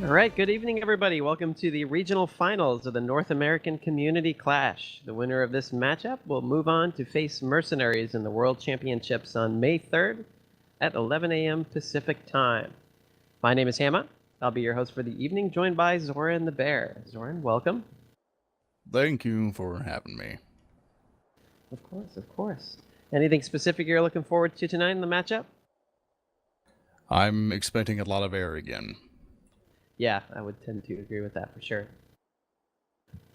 All right, good evening, everybody. Welcome to the regional finals of the North American Community Clash. The winner of this matchup will move on to face Mercenaries in the World Championships on May 3rd at 11 a.m. Pacific Time. My name is Hamma. I'll be your host for the evening, joined by Zoran the Bear. Zoran, welcome. Thank you for having me. Of course, of course. Anything specific you're looking forward to tonight in the matchup? I'm expecting a lot of air again. Yeah, I would tend to agree with that for sure.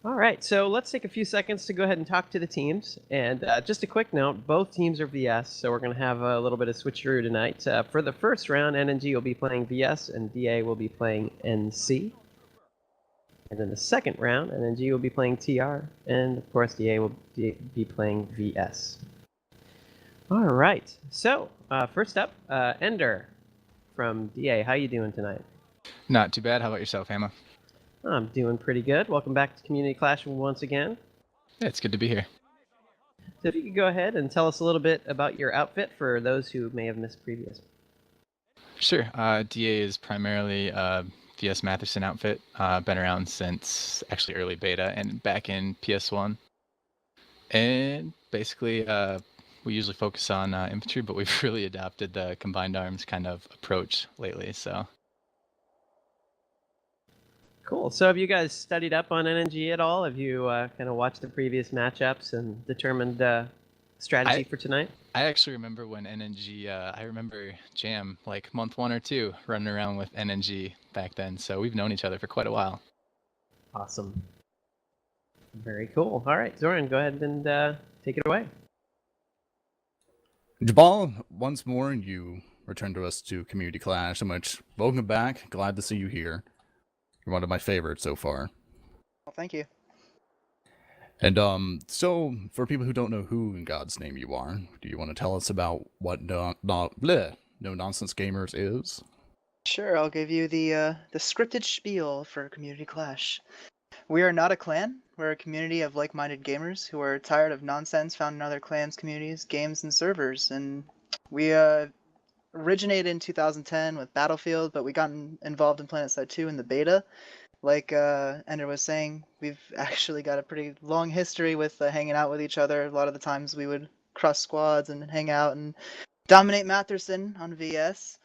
All right, so let's take a few seconds to go ahead and talk to the teams. And just a quick note, both teams are VS, so we're going to have a little bit of switcheroo tonight. For the first round, NNG will be playing VS, and DA will be playing NC. And in the second round, NNG will be playing TR, and of course DA will be playing VS. All right, so first up, Ender from DA. How you doing tonight? Not too bad. How about yourself, Hamma? I'm doing pretty good. Welcome back to Community Clash once again. Yeah, it's good to be here. So if you could go ahead and tell us a little bit about your outfit for those who may have missed previous. Sure. DA is primarily VS Matherson outfit. Been around since actually early beta and back in PS1. And basically, we usually focus on infantry, but we've really adopted the combined arms kind of approach lately. So. Cool. So have you guys studied up on NNG at all? Have you kind of watched the previous matchups and determined strategy for tonight? I actually remember when NNG, I remember Jam, like month 1 or 2, running around with NNG back then. So we've known each other for quite a while. Awesome. Very cool. All right, Zoran, go ahead and take it away. Jabal, once more, you return to us to Community Clash. So much. Welcome back. Glad to see you here. You're one of my favorites so far. Well, thank you. And so for people who don't know who in God's name you are, do you want to tell us about what No Nonsense Gamers is? Sure, I'll give you the scripted spiel for Community Clash. We are not a clan. We're a community of like-minded gamers who are tired of nonsense found in other clans, communities, games, and servers. And we originated in 2010 with Battlefield, but we got involved in PlanetSide 2 in the beta. Like Ender was saying, we've actually got a pretty long history with hanging out with each other. A lot of the times we would cross squads and hang out and dominate Matherson on VS.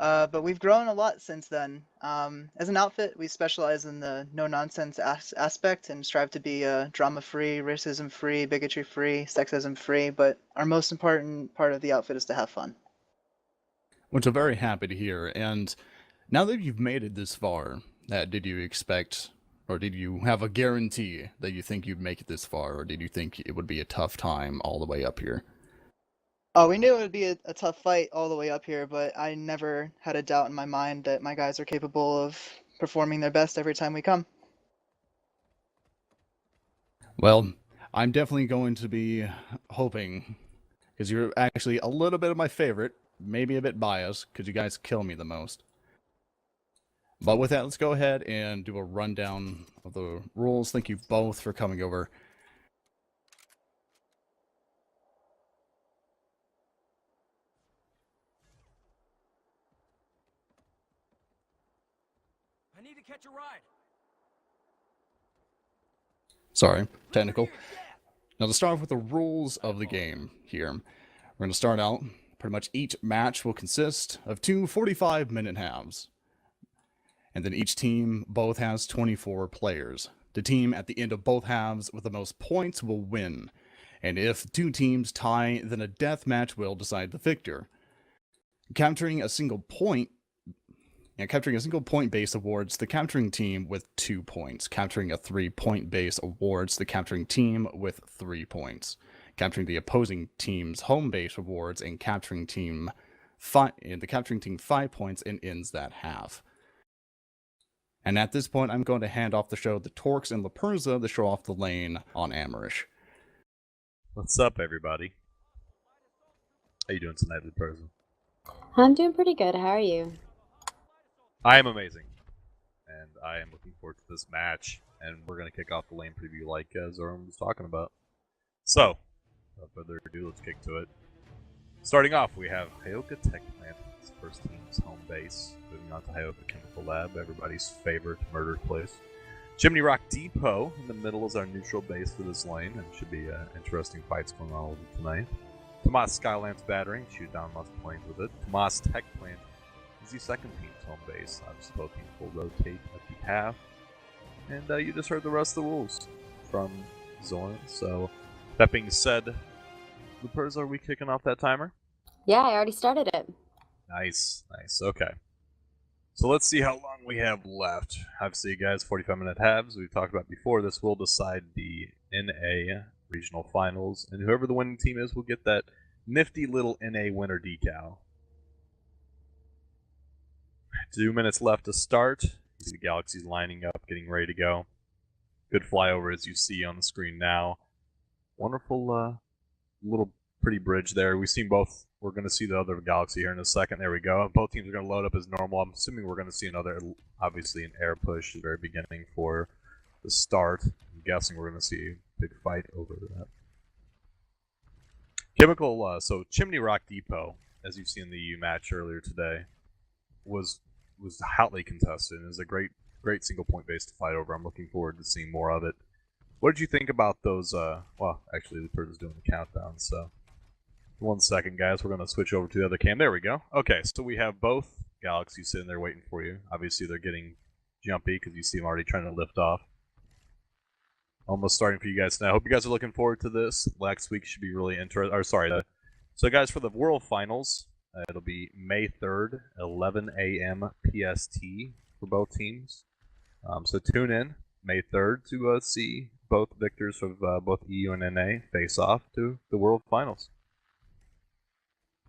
But we've grown a lot since then. As an outfit, we specialize in the no-nonsense aspect and strive to be drama-free, racism-free, bigotry-free, sexism-free, but our most important part of the outfit is to have fun. Which I'm very happy to hear. And now that you've made it this far, did you expect, or did you have a guarantee that you think you'd make it this far, or did you think it would be a tough time all the way up here? Oh, we knew it would be a tough fight all the way up here, but I never had a doubt in my mind that my guys are capable of performing their best every time we come. Well, I'm definitely going to be hoping, because you're actually a little bit of my favorite, maybe a bit biased, because you guys kill me the most. But with that, let's go ahead and do a rundown of the rules. Thank you both for coming over. I need to catch a ride. Sorry, technical. Now to start off with the rules of the game here. We're going to start out, pretty much each match will consist of 2 45-minute halves. And then each team both has 24 players. The team at the end of both halves with the most points will win. And if 2 teams tie, then a death match will decide the victor. Capturing a single point base awards the capturing team with 2 points. Capturing a 3-point base awards the capturing team with 3 points. Capturing the opposing team's home base awards and the capturing team 5 points and ends that half. And at this point, I'm going to hand off the show to Torkz and Luperza to show off the lane on Amerish. What's up, everybody? How you doing tonight, Luperza? I'm doing pretty good. How are you? I am amazing, and I am looking forward to this match. And we're going to kick off the lane preview like Zoran was talking about. So, without further ado, let's kick to it. Starting off, we have Hayoka Tech Plant It's the first team's home base. Moving on to Hyoka Chemical Lab, everybody's favorite murder place. Chimney Rock Depot in the middle is our neutral base for this lane, and should be interesting fights going on over tonight. Tomas Skylamps Battery, shoot down lots of planes with it. Tomas Tech Plant is the second team's home base. Obviously, both teams will rotate at the half. And you just heard the rest of the rules from Zoran. So, that being said, Luperza, are we kicking off that timer? Yeah, I already started it. Nice. Okay. So let's see how long we have left. Obviously, guys, 45-minute halves. We've talked about before. This will decide the NA regional finals, and whoever the winning team is will get that nifty little NA winner decal. 2 minutes left to start. You see the galaxies lining up, getting ready to go. Good flyover, as you see on the screen now. Wonderful little pretty bridge there. We've seen both. We're going to see the other galaxy here in a second. There we go. Both teams are going to load up as normal. I'm assuming we're going to see another, obviously, an air push at the very beginning for the start. I'm guessing we're going to see a big fight over that. So Chimney Rock Depot, as you've seen in the EU match earlier today, was hotly contested. It was a great single point base to fight over. I'm looking forward to seeing more of it. What did you think about those? Well, actually, the person's doing the countdown, so 1 second, guys. We're going to switch over to the other cam. There we go. Okay, so we have both galaxies sitting there waiting for you. Obviously, they're getting jumpy because you see them already trying to lift off. Almost starting for you guys now. I hope you guys are looking forward to this. Next week should be really interesting. So, guys, for the World Finals, it'll be May 3rd, 11 a.m. PST for both teams. So tune in May 3rd to see both victors of both EU and NA face off to the World Finals.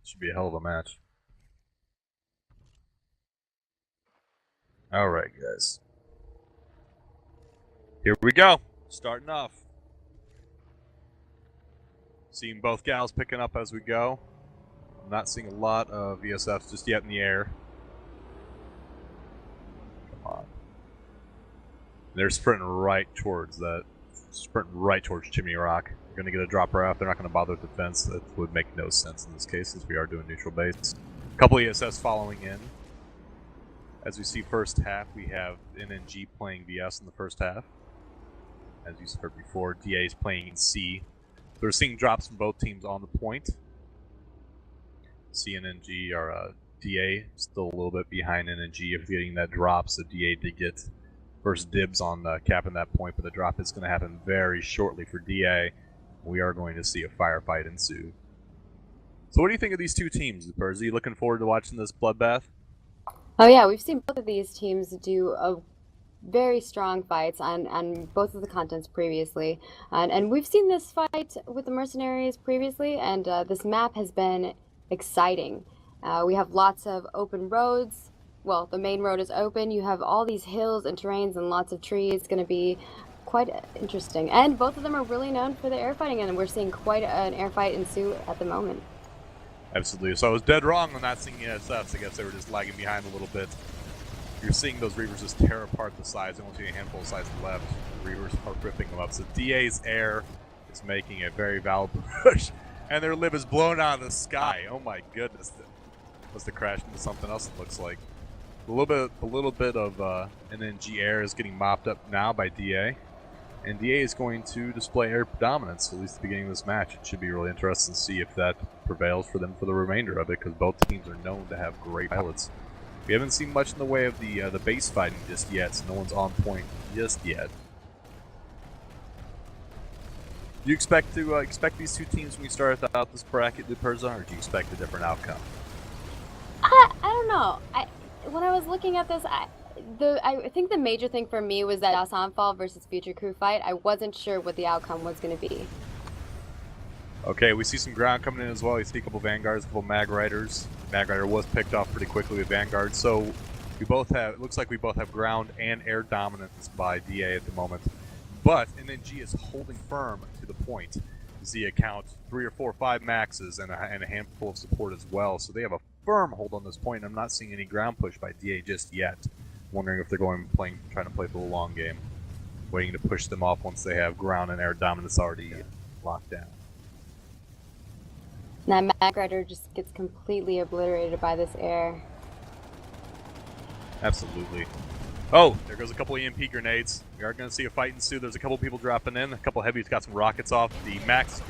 Should be a hell of a match. Alright, guys. Here we go. Starting off. Seeing both gals picking up as we go. I'm not seeing a lot of VSFs just yet in the air. Come on. They're sprinting right towards Chimney Rock. They're going to get a dropper out. They're not going to bother with defense. That would make no sense in this case, since we are doing neutral base. A couple ESS following in. As we see first half, we have NNG playing VS in the first half. As you heard before, DA is playing in C. So we're seeing drops from both teams on the point. C and NG are DA still a little bit behind NNG if getting that drop, so DA did get first dibs on capping that point, but the drop is going to happen very shortly for DA. We are going to see a firefight ensue. So what do you think of these two teams, Luperza? Are you looking forward to watching this bloodbath? Oh yeah, we've seen both of these teams do a very strong fights on both of the contents previously, and we've seen this fight with the mercenaries previously, and this map has been exciting. We have lots of open roads. Well, the main road is open. You have all these hills and terrains and lots of trees. It's going to be quite interesting, and both of them are really known for the air fighting, and we're seeing quite an air fight ensue at the moment. Absolutely. So I was dead wrong on not seeing ESFs. I guess they were just lagging behind a little bit. You're seeing those Reavers just tear apart the sides. I want to see a handful of sides left. The Reavers are ripping them up. So DA's air is making a very valid push, and their lib is blown out of the sky. Oh my goodness! Must have crashed into something else. It looks like a little bit of NNG air is getting mopped up now by DA, and DA is going to display air predominance at least at the beginning of this match. It should be really interesting to see if that prevails for them for the remainder of it, because both teams are known to have great pilots. We haven't seen much in the way of the base fighting just yet, so no one's on point just yet. Do you expect to expect these two teams when we start out this bracket, Luperza, or do you expect a different outcome? I don't know. When I was looking at this, I think the major thing for me was that DasAnfall versus Future Crew fight. I wasn't sure what the outcome was going to be. Okay, we see some ground coming in as well. You see a couple Vanguards, a couple Mag Riders. Mag Rider was picked off pretty quickly with Vanguard, so we both have. It looks like we both have ground and air dominance by DA at the moment. But NNG is holding firm to the point. You see a count 3 or 4 or 5 maxes and a handful of support as well. So they have a firm hold on this point. I'm not seeing any ground push by DA just yet. Wondering if they're trying to play for the long game, waiting to push them off once they have ground and air dominance already locked down. And that Mag Rider just gets completely obliterated by this air. Absolutely. Oh, there goes a couple EMP grenades. We are going to see a fight ensue. There's a couple people dropping in. A couple heavies got some rockets off. The Max is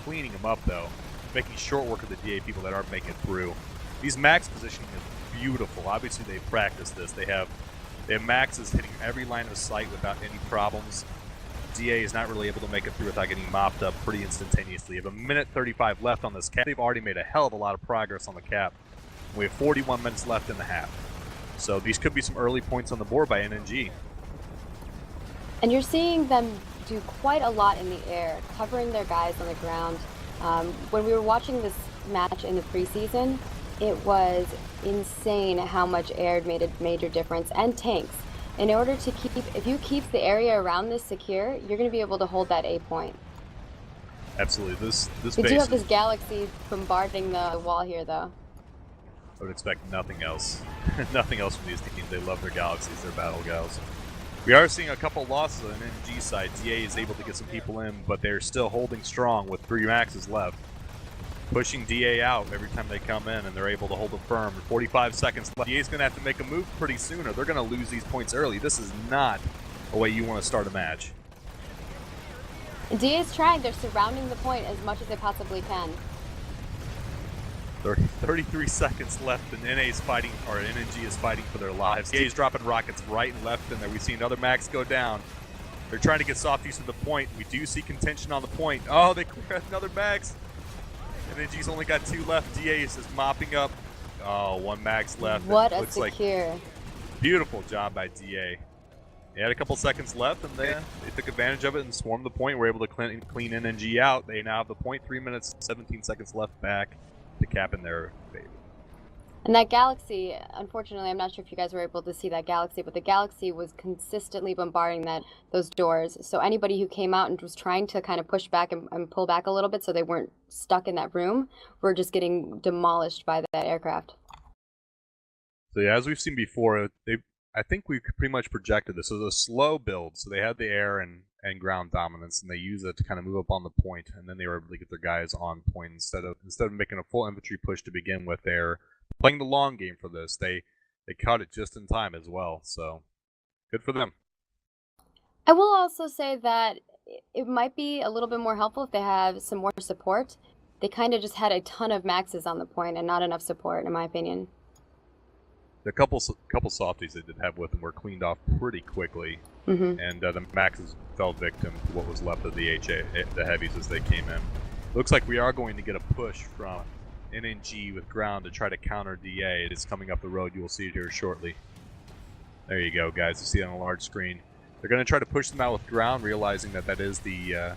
cleaning them up, though, making short work of the DA people that aren't making it through. These Max positioning is beautiful. Obviously, they practiced this. They have Maxes hitting every line of sight without any problems. DA is not really able to make it through without getting mopped up pretty instantaneously. You have 1:35 left on this cap. They've already made a hell of a lot of progress on the cap. We have 41 minutes left in the half. So these could be some early points on the board by NNG. And you're seeing them do quite a lot in the air, covering their guys on the ground. When we were watching this match in the preseason, it was insane how much air made a major difference, and tanks. In order to if you keep the area around this secure, you're going to be able to hold that A point. Absolutely. This We base do have this galaxy bombarding the wall here, though. I would expect nothing else. Nothing else from these teams. They love their galaxies, their battle gals. We are seeing a couple losses on the NG side. DA is able to get some people in, but they're still holding strong with 3 Maxes left. Pushing DA out every time they come in, and they're able to hold it firm. 45 seconds left. DA's going to have to make a move pretty soon, or they're going to lose these points early. This is not a way you want to start a match. DA is trying. They're surrounding the point as much as they possibly can. 33 seconds left, and NA is fighting, or NNG is fighting for their lives. DA is dropping rockets right and left in there. We see another Max go down. They're trying to get soft use of the point. We do see contention on the point. Oh, they clear another Max. NNG's only got 2 left. DA is just mopping up. Oh, 1 Max left. What a looks secure. Like beautiful job by DA. They had a couple seconds left, and they took advantage of it and swarmed the point. We're able to clean NNG out. They now have the point. 3 minutes, 17 seconds left back to cap in their favor. And that galaxy, unfortunately, I'm not sure if you guys were able to see that galaxy, but the galaxy was consistently bombarding those doors. So anybody who came out and was trying to kind of push back and pull back a little bit so they weren't stuck in that room were just getting demolished by that aircraft. So yeah, as we've seen before, I think we pretty much projected this. It was a slow build, so they had the air and ground dominance, and they used it to kind of move up on the point, and then they were able to get their guys on point instead of making a full infantry push to begin with. They're playing the long game for this. They caught it just in time as well, so good for them. I will also say that it might be a little bit more helpful if they have some more support. They kind of just had a ton of Maxes on the point and not enough support, in my opinion. The couple softies they did have with them were cleaned off pretty quickly, and the Maxes fell victim to what was left of the heavies as they came in. Looks like we are going to get a push from NNG with ground to try to counter DA. It is coming up the road. You will see it here shortly. There you go, guys. You see it on a large screen. They're going to try to push them out with ground, realizing that is the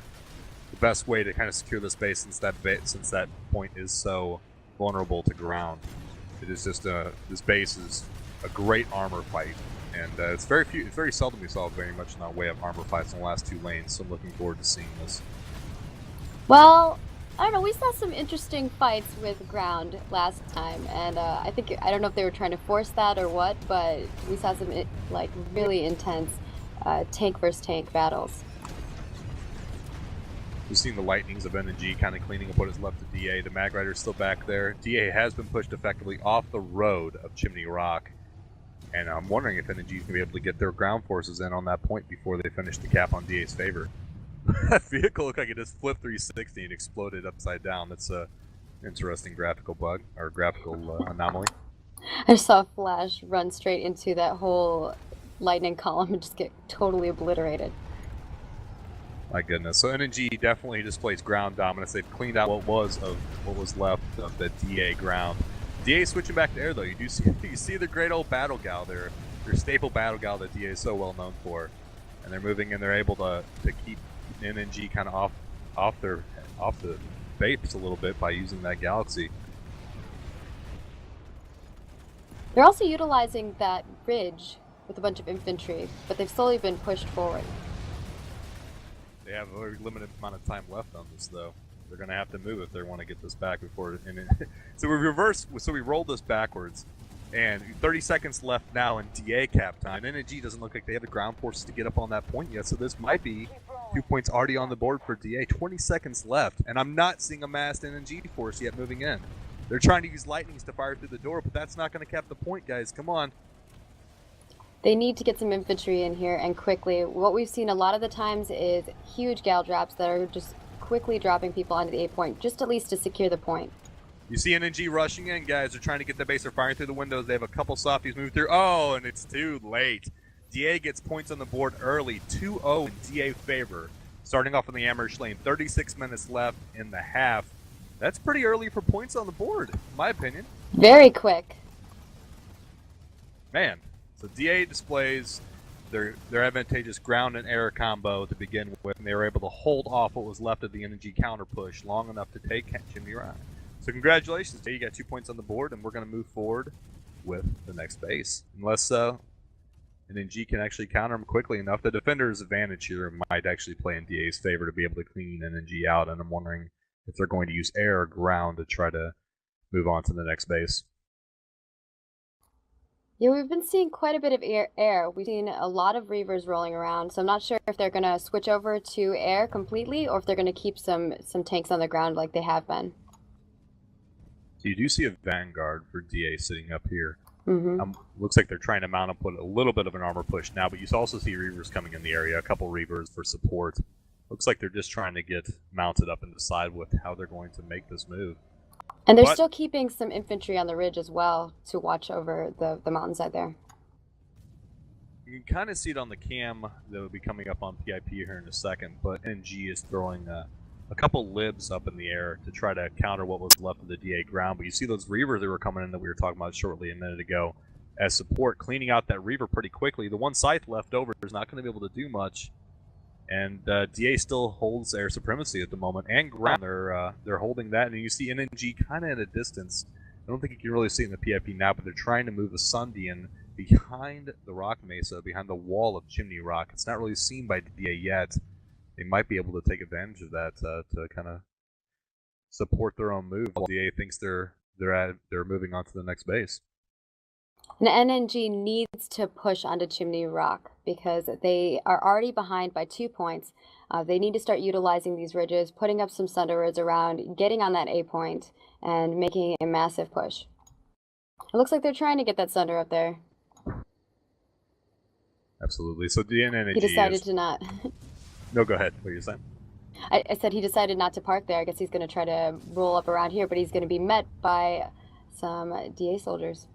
best way to kind of secure this base since that point is so vulnerable to ground. It is just this base is a great armor fight, and it's very seldom we saw very much in that way of armor fights in the last 2 lanes. So I'm looking forward to seeing this. Well, I don't know. We saw some interesting fights with ground last time, and I don't know if they were trying to force that or what, but we saw some like really intense tank versus tank battles. We've seen the lightnings of NNG kind of cleaning up what is left of DA. The Mag Rider's still back there. DA has been pushed effectively off the road of Chimney Rock, and I'm wondering if NNG is going to be able to get their ground forces in on that point before they finish the cap on DA's favor. That vehicle looked like it just flipped 360 and exploded upside down. That's a interesting graphical bug, or graphical anomaly. I saw a Flash run straight into that whole lightning column and just get totally obliterated. My goodness. So NNG definitely displays ground dominance. They've cleaned out what was left of the DA ground. DA switching back to air though. You see the great old battle gal there, their staple battle gal that DA is so well known for, and they're moving in. They're able to keep NNG kind of off the base a little bit by using that galaxy. They're also utilizing that ridge with a bunch of infantry, but they've slowly been pushed forward. They have a very limited amount of time left on this, though. They're going to have to move if they want to get this back before. So we rolled this backwards, and 30 seconds left now in DA cap time. NNG doesn't look like they have the ground forces to get up on that point yet, so this might be 2 points already on the board for DA. 20 seconds left, and I'm not seeing a massed NNG force yet moving in. They're trying to use lightnings to fire through the door, but that's not going to cap the point, guys. Come on. They need to get some infantry in here and quickly. What we've seen a lot of the times is huge gal drops that are just quickly dropping people onto the A point, just at least to secure the point. You see NNG rushing in, guys. They're trying to get the base. They're firing through the windows. They have a couple softies move through. Oh, and it's too late. DA gets points on the board early. 2-0 in DA favor. Starting off in the Amerish lane. 36 minutes left in the half. That's pretty early for points on the board, in my opinion. Very quick. Man. So DA displays their advantageous ground and air combo to begin with, and they were able to hold off what was left of the energy counter push long enough to take Chimney Rock. So congratulations, DA. You got 2 points on the board, and we're going to move forward with the next base. Unless NNG can actually counter them quickly enough. The defender's advantage here might actually play in DA's favor to be able to clean NNG out, and I'm wondering if they're going to use air or ground to try to move on to the next base. Yeah, we've been seeing quite a bit of air. We've seen a lot of Reavers rolling around, so I'm not sure if they're going to switch over to air completely or if they're going to keep some tanks on the ground like they have been. So you do see a Vanguard for DA sitting up here. Mm-hmm. Looks like they're trying to mount up, put a little bit of an armor push now, but you also see Reavers coming in the area, a couple Reavers for support. Looks like they're just trying to get mounted up and decide how they're going to make this move. And they're still keeping some infantry on the ridge as well to watch over the mountainside there. You can kind of see it on the cam that will be coming up on PIP here in a second, but NG is throwing a couple libs up in the air to try to counter what was left of the DA ground. But you see those Reavers that were coming in that we were talking about shortly a minute ago as support, cleaning out that Reaver pretty quickly. The one scythe left over is not going to be able to do much. And DA still holds air supremacy at the moment, and ground. They're holding that, and you see NNG kind of at a distance. I don't think you can really see it in the PIP now, but they're trying to move the Sundian behind the rock mesa, behind the wall of Chimney Rock. It's not really seen by DA yet. They might be able to take advantage of that to kind of support their own move. While DA thinks they're moving on to the next base. And NNG needs to push onto Chimney Rock because they are already behind by 2 points. They need to start utilizing these ridges, putting up some Thunderers around, getting on that A point, and making a massive push. It looks like they're trying to get that Thunder up there. Absolutely. So the NNG He decided to not. No, go ahead. What are you saying? I said he decided not to park there. I guess he's going to try to roll up around here, but he's going to be met by some DA soldiers.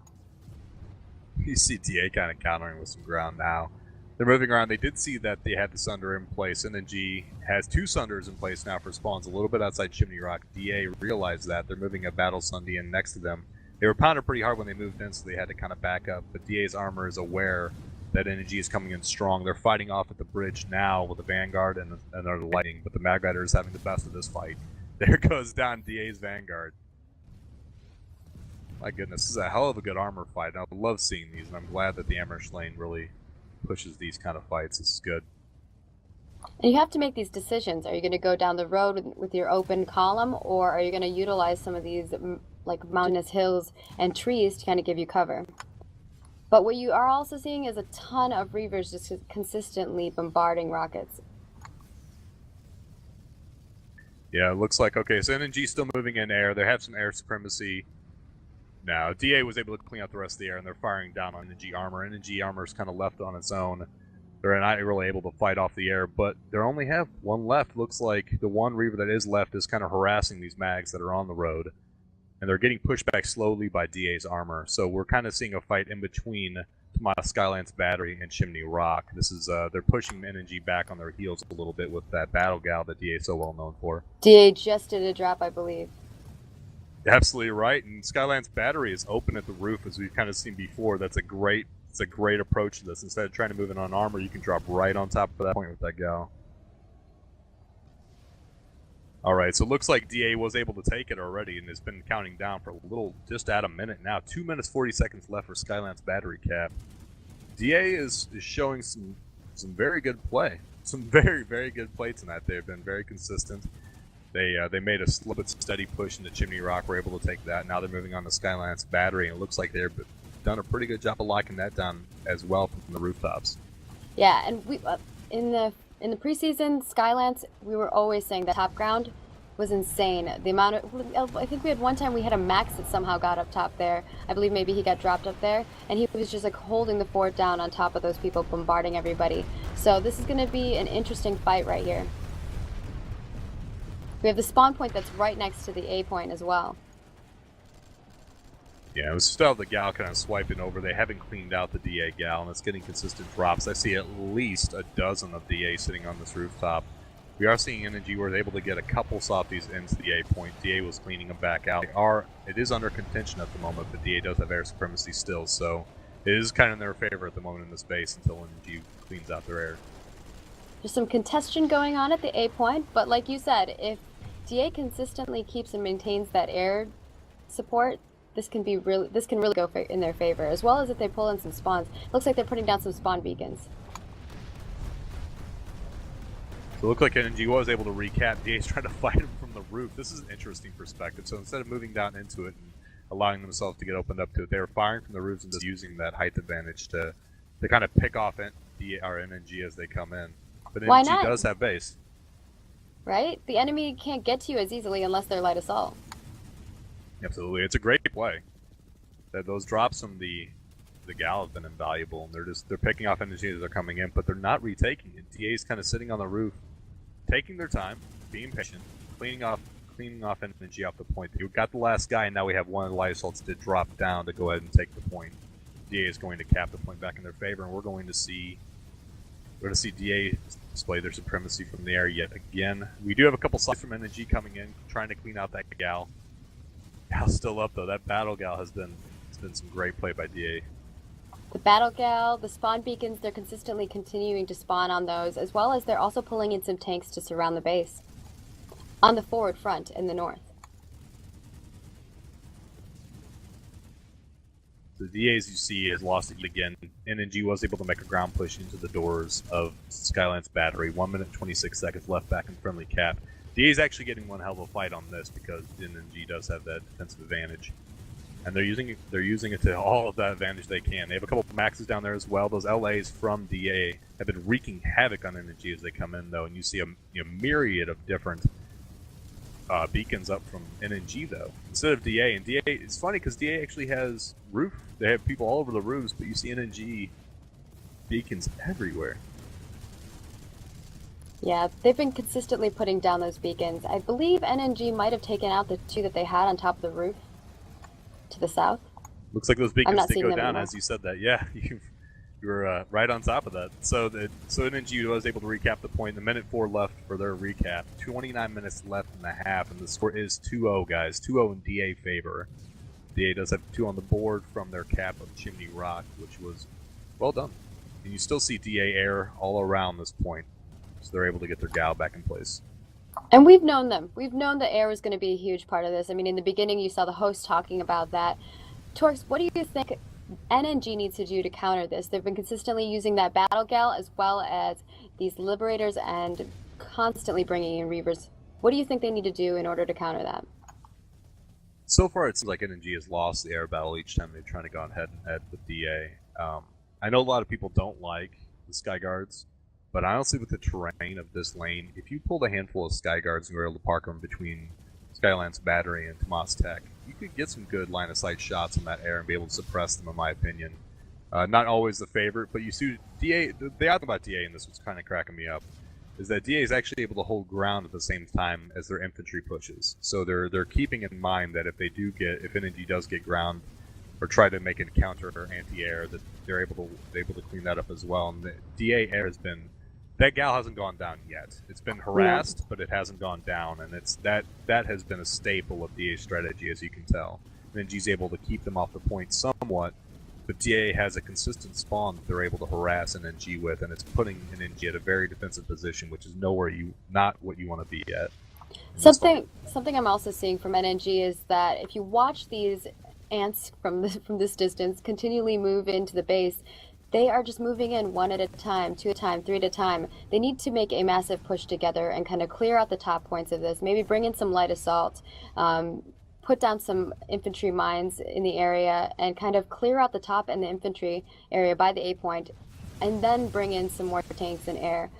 You see DA kind of countering with some ground now. They're moving around. They did see that they had the Sunder in place. NNG has 2 Sunders in place now for spawns a little bit outside Chimney Rock. DA realized that. They're moving a Battle Sundian next to them. They were pounded pretty hard when they moved in, so they had to kind of back up. But DA's armor is aware that NNG is coming in strong. They're fighting off at the bridge now with the Vanguard and another Lightning, but the Mag Rider is having the best of this fight. There goes down DA's Vanguard. My goodness, this is a hell of a good armor fight. I love seeing these, and I'm glad that the Amerish lane really pushes these kind of fights. This is good. And you have to make these decisions. Are you going to go down the road with your open column, or are you going to utilize some of these like mountainous hills and trees to kind of give you cover? But what you are also seeing is a ton of Reavers just consistently bombarding rockets. Yeah, it looks like, okay, so NNG still moving in air. They have some air supremacy. Now, DA was able to clean out the rest of the air, and they're firing down on NNG armor. NNG armor is kind of left on its own. They're not really able to fight off the air, but they only have one left. Looks like the one Reaver that is left is kind of harassing these mags that are on the road. And they're getting pushed back slowly by DA's armor. So we're kind of seeing a fight in between Skylands Battery and Chimney Rock. This is they're pushing NNG back on their heels a little bit with that Battle Gal that DA is so well known for. DA just did a drop, I believe. Absolutely right, and Skylands Battery is open at the roof, as we've kind of seen before. It's a great approach to this. Instead of trying to move in on armor, you can drop right on top of that point with that gal. Alright, so it looks like DA was able to take it already, and has been counting down for a little, just at a minute now. 2 minutes 40 seconds left for Skylands Battery cap. DA is showing some very good play. Some very, very good play tonight. They've been very consistent. They made a little bit steady push into Chimney Rock. We're able to take that. Now they're moving on to Skylands Battery, and it looks like they've done a pretty good job of locking that down as well from the rooftops. Yeah, and we in the in the preseason, Skylance, we were always saying that top ground was insane. The amount of, I think we had one time we had a Max that somehow got up top there. I believe maybe he got dropped up there, and he was just like holding the fort down on top of those people, bombarding everybody. So this is going to be an interesting fight right here. We have the spawn point that's right next to the A point as well. Yeah, it was still the Gal kind of swiping over. They haven't cleaned out the DA Gal, and it's getting consistent drops. I see at least a dozen of DA sitting on this rooftop. We are seeing energy where they're able to get a couple softies into the A point. DA was cleaning them back out. It is under contention at the moment, but DA does have air supremacy still, so it is kind of in their favor at the moment in this base until energy cleans out their air. There's some contention going on at the A point, but like you said, if DA consistently keeps and maintains that air support, this can really go in their favor, as well as if they pull in some spawns. Looks like they're putting down some spawn beacons. So it looked like energy was able to recap. DA's trying to fight him from the roof. This is an interesting perspective. So instead of moving down into it and allowing themselves to get opened up to it, they were firing from the roofs and just using that height advantage to kind of pick off NG as they come in. But Why NG not? does have base. Right? The enemy can't get to you as easily unless they're light assault. Absolutely, it's a great play. Those drops from the Gal have been invaluable, and they're picking off energy as they're coming in, but they're not retaking it. DA's kind of sitting on the roof, taking their time, being patient, cleaning off energy off the point. We got the last guy, and now we have one of the light assaults to drop down to go ahead and take the point. DA is going to cap the point back in their favor, and we're going to see DA display their supremacy from the air yet again. We do have a couple sides from energy coming in, trying to clean out that Gal. Gal's still up though. That battle Gal has been some great play by DA. The battle gal, the spawn beacons, they're consistently continuing to spawn on those, as well as they're also pulling in some tanks to surround the base on the forward front in the north. The DA, as you see, has lost it again. NNG was able to make a ground push into the doors of Skylance Battery. 1 minute 26 seconds left back in friendly cap. DA is actually getting one hell of a fight on this because NNG does have that defensive advantage. And they're using it to all of that advantage they can. They have a couple of maxes down there as well. Those LAs from DA have been wreaking havoc on NNG as they come in, though, and you see a myriad of different beacons up from NNG, though, instead of DA. And DA, it's funny because DA actually has roof. They have people all over the roofs, but you see NNG beacons everywhere. Yeah, they've been consistently putting down those beacons. I believe NNG might have taken out the two that they had on top of the roof to the south. Looks like those beacons did go down anymore. as you said that. Yeah, you were right on top of that. So NNG was able to recap the point. The minute 4 left for their recap. 29 minutes left in the half, and the score is 2-0, guys. 2-0 in DA favor. DA does have 2 on the board from their cap of Chimney Rock, which was well done. And you still see DA air all around this point, so they're able to get their Gal back in place. And we've known them. We've known the air was going to be a huge part of this. I mean, in the beginning, you saw the host talking about that. Torkz, what do you think NNG needs to do to counter this? They've been consistently using that battle gal as well as these liberators and constantly bringing in reavers. What do you think they need to do in order to counter that? So far, it seems like NNG has lost the air battle each time they're trying to go ahead and head with DA. I know a lot of people don't like the Sky Guards, but honestly, with the terrain of this lane, if you pulled a handful of Sky Guards and you were able to park them between Skylance Battery and Tomas Tech, you could get some good line-of-sight shots in that air and be able to suppress them, in my opinion. Not always the favorite, but you see DA, the odd thing about DA, and this was kind of cracking me up, is that DA is actually able to hold ground at the same time as their infantry pushes. So they're keeping in mind that if NNG does get ground, or try to make a counter or anti-air, that they're able to clean that up as well. And the DA air has been, that Gal hasn't gone down yet. It's been harassed, but it hasn't gone down, and it's that has been a staple of DA's strategy, as you can tell. NNG's able to keep them off the point somewhat, but DA has a consistent spawn that they're able to harass NNG with, and it's putting NNG at a very defensive position, which is not what you want to be at. Something I'm also seeing from NNG is that if you watch these ants from this distance continually move into the base, they are just moving in 1 at a time, 2 at a time, 3 at a time. They need to make a massive push together and kind of clear out the top points of this. Maybe bring in some light assault, put down some infantry mines in the area, and kind of clear out the top and the infantry area by the A point, and then bring in some more tanks and air.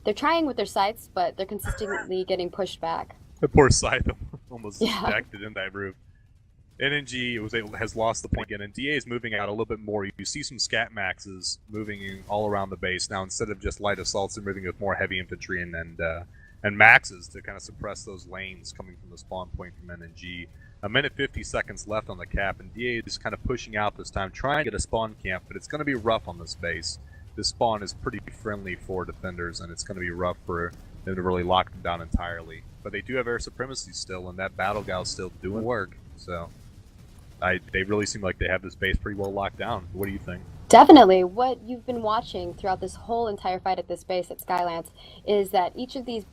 they're trying with their sights, but they're consistently getting pushed back. The poor Scythe almost Yeah. ejected in that roof. NNG has lost the point again, and DA is moving out a little bit more. You see some scat maxes moving all around the base now. Instead of just light assaults, they're moving with more heavy infantry and maxes to kind of suppress those lanes coming from the spawn point from NNG. A minute 50 seconds left on the cap, and DA is kind of pushing out this time, trying to get a spawn camp, but it's going to be rough on this base. This spawn is pretty friendly for defenders, and it's going to be rough for them to really lock them down entirely. But they do have air supremacy still, and that battle gal's still doing work, so they really seem like they have this base pretty well locked down. What do you think? Definitely. What you've been watching throughout this whole entire fight at this base at Skylance is that each of these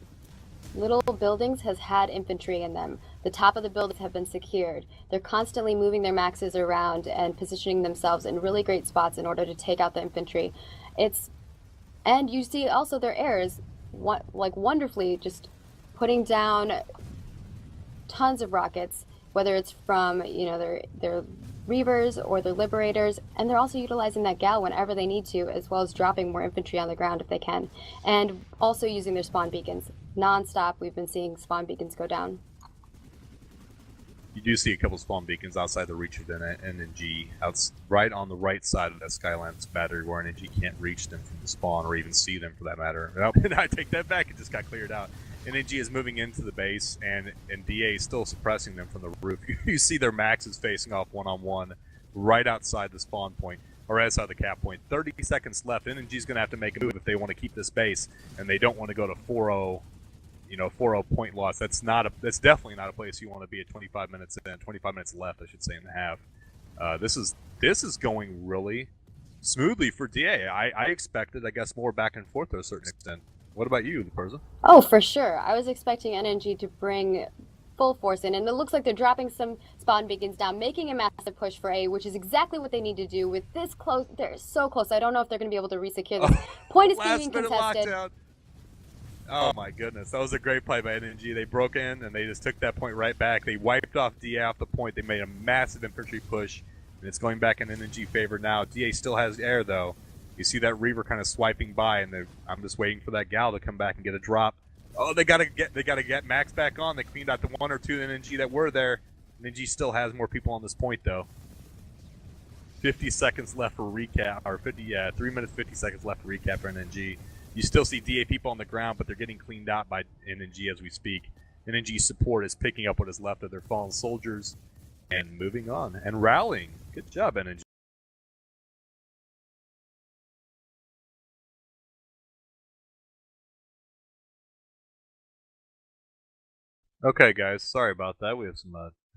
little buildings has had infantry in them. The top of the buildings have been secured. They're constantly moving their maxes around and positioning themselves in really great spots in order to take out the infantry. And you see also their heirs wonderfully just putting down tons of rockets, whether it's from their Reavers or their Liberators, and they're also utilizing that gal whenever they need to, as well as dropping more infantry on the ground if they can, and also using their spawn beacons. Non-stop, we've been seeing spawn beacons go down. You do see a couple spawn beacons outside the reach of NNG, right on the right side of that Skylance battery where NNG can't reach them from the spawn or even see them for that matter. Nope, I take that back, it just got cleared out. NNG is moving into the base, and DA is still suppressing them from the roof. You see their maxes facing off one-on-one right outside the spawn point, or outside the cap point. 30 seconds left. NNG's going to have to make a move if they want to keep this base, and they don't want to go to 4-0, 4-0 point loss. That's definitely not a place you want to be at 25 minutes in. 25 minutes left, I should say, in the half. This is going really smoothly for DA. I expected, I guess, more back and forth to a certain extent. What about you, Luperza? Oh, for sure. I was expecting NNG to bring full force in, and it looks like they're dropping some spawn beacons down, making a massive push for A, which is exactly what they need to do. With this close, they're so close. I don't know if they're going to be able to resecure this. Point is being contested. Lockdown. Oh my goodness, that was a great play by NNG. They broke in and they just took that point right back. They wiped off DA off the point. They made a massive infantry push, and it's going back in NNG favor now. DA still has air though. You see that Reaver kind of swiping by, and I'm just waiting for that gal to come back and get a drop. Oh, they gotta get Max back on. They cleaned out the one or two NNG that were there. NNG still has more people on this point though. 50 seconds left for recap, or 3 minutes 50 seconds left for recap for NNG. You still see DA people on the ground, but they're getting cleaned out by NNG as we speak. NNG support is picking up what is left of their fallen soldiers and moving on and rallying. Good job, NNG. Okay, guys, sorry about that. We have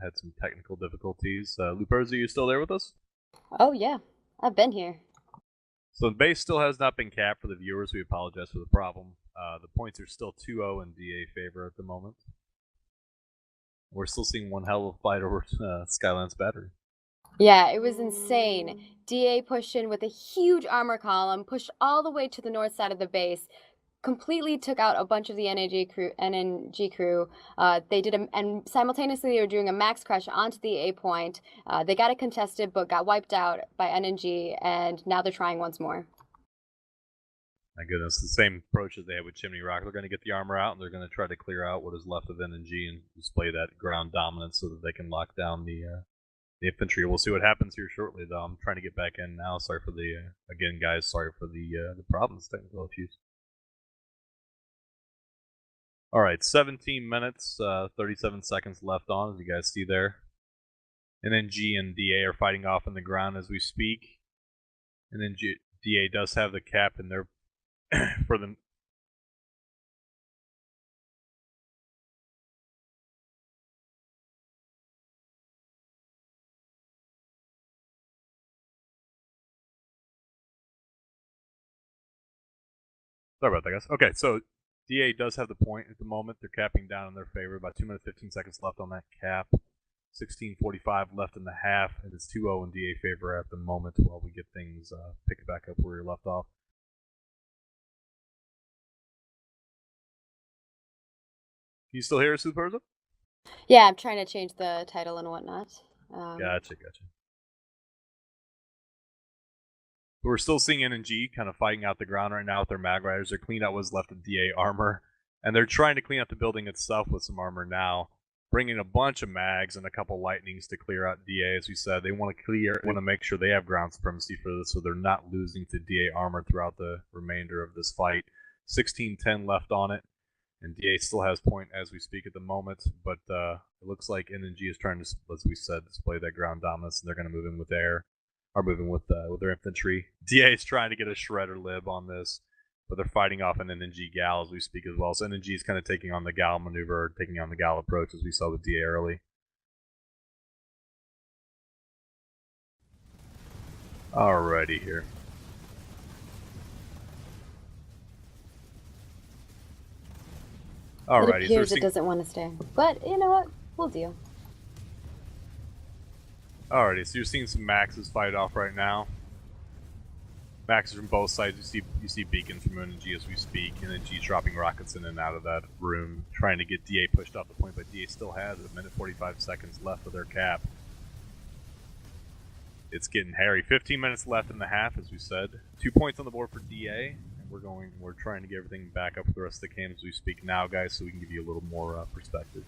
had some technical difficulties. Luperza, are you still there with us? Oh, yeah. I've been here. So the base still has not been capped for the viewers. We apologize for the problem. The points are still 2-0 in DA favor at the moment. We're still seeing one hell of a fight over Skylance Battery. Yeah, it was insane. DA pushed in with a huge armor column, pushed all the way to the north side of the base, completely took out a bunch of the NNG crew. They did and simultaneously they were doing a max crush onto the A point. They got it contested, but got wiped out by NNG, and now they're trying once more. My goodness, the same approach as they had with Chimney Rock. They're going to get the armor out, and they're going to try to clear out what is left of NNG and display that ground dominance so that they can lock down the infantry. We'll see what happens here shortly, though. I'm trying to get back in now. Sorry for again, guys, sorry for the problems, technical issues. All right, 17 minutes, 37 seconds left on, as you guys see there. NNG and DA are fighting off on the ground as we speak. And then DA does have the cap in there for them. Sorry about that, guys. Okay, so DA does have the point at the moment. They're capping down in their favor. About 2 minutes 15 seconds left on that cap. 16:45 left in the half, and it's 2-0 in DA favor at the moment while we get things picked back up where we left off. Can you still hear us, Luperza? Yeah, I'm trying to change the title and whatnot. Gotcha. We're still seeing NG kind of fighting out the ground right now with their mag riders. They're cleaning out what's left of DA armor, and they're trying to clean up the building itself with some armor now, bringing a bunch of mags and a couple lightnings to clear out DA. As we said, they want to make sure they have ground supremacy for this, so they're not losing to DA armor throughout the remainder of this fight. 16-10 left on it, and DA still has point as we speak at the moment, but it looks like NG is trying to, as we said, display that ground dominance, and they're going to move in with air. Are moving with their infantry. DA is trying to get a shredder lib on this, but they're fighting off an NG gal as we speak as well. So NG is kind of taking on the gal maneuver, taking on the gal approach as we saw with DA early. Alrighty here. Alrighty. It appears it doesn't want to stay, but you know what? We'll deal. Alrighty, so you're seeing some Maxes fight off right now. Maxes from both sides. You see beacons from NG as we speak, and NG dropping rockets in and out of that room, trying to get DA pushed off the point, but DA still has a minute 45 seconds left of their cap. It's getting hairy. 15 minutes left in the half, as we said. 2 points on the board for DA, and we're trying to get everything back up for the rest of the game as we speak now, guys, so we can give you a little more perspective.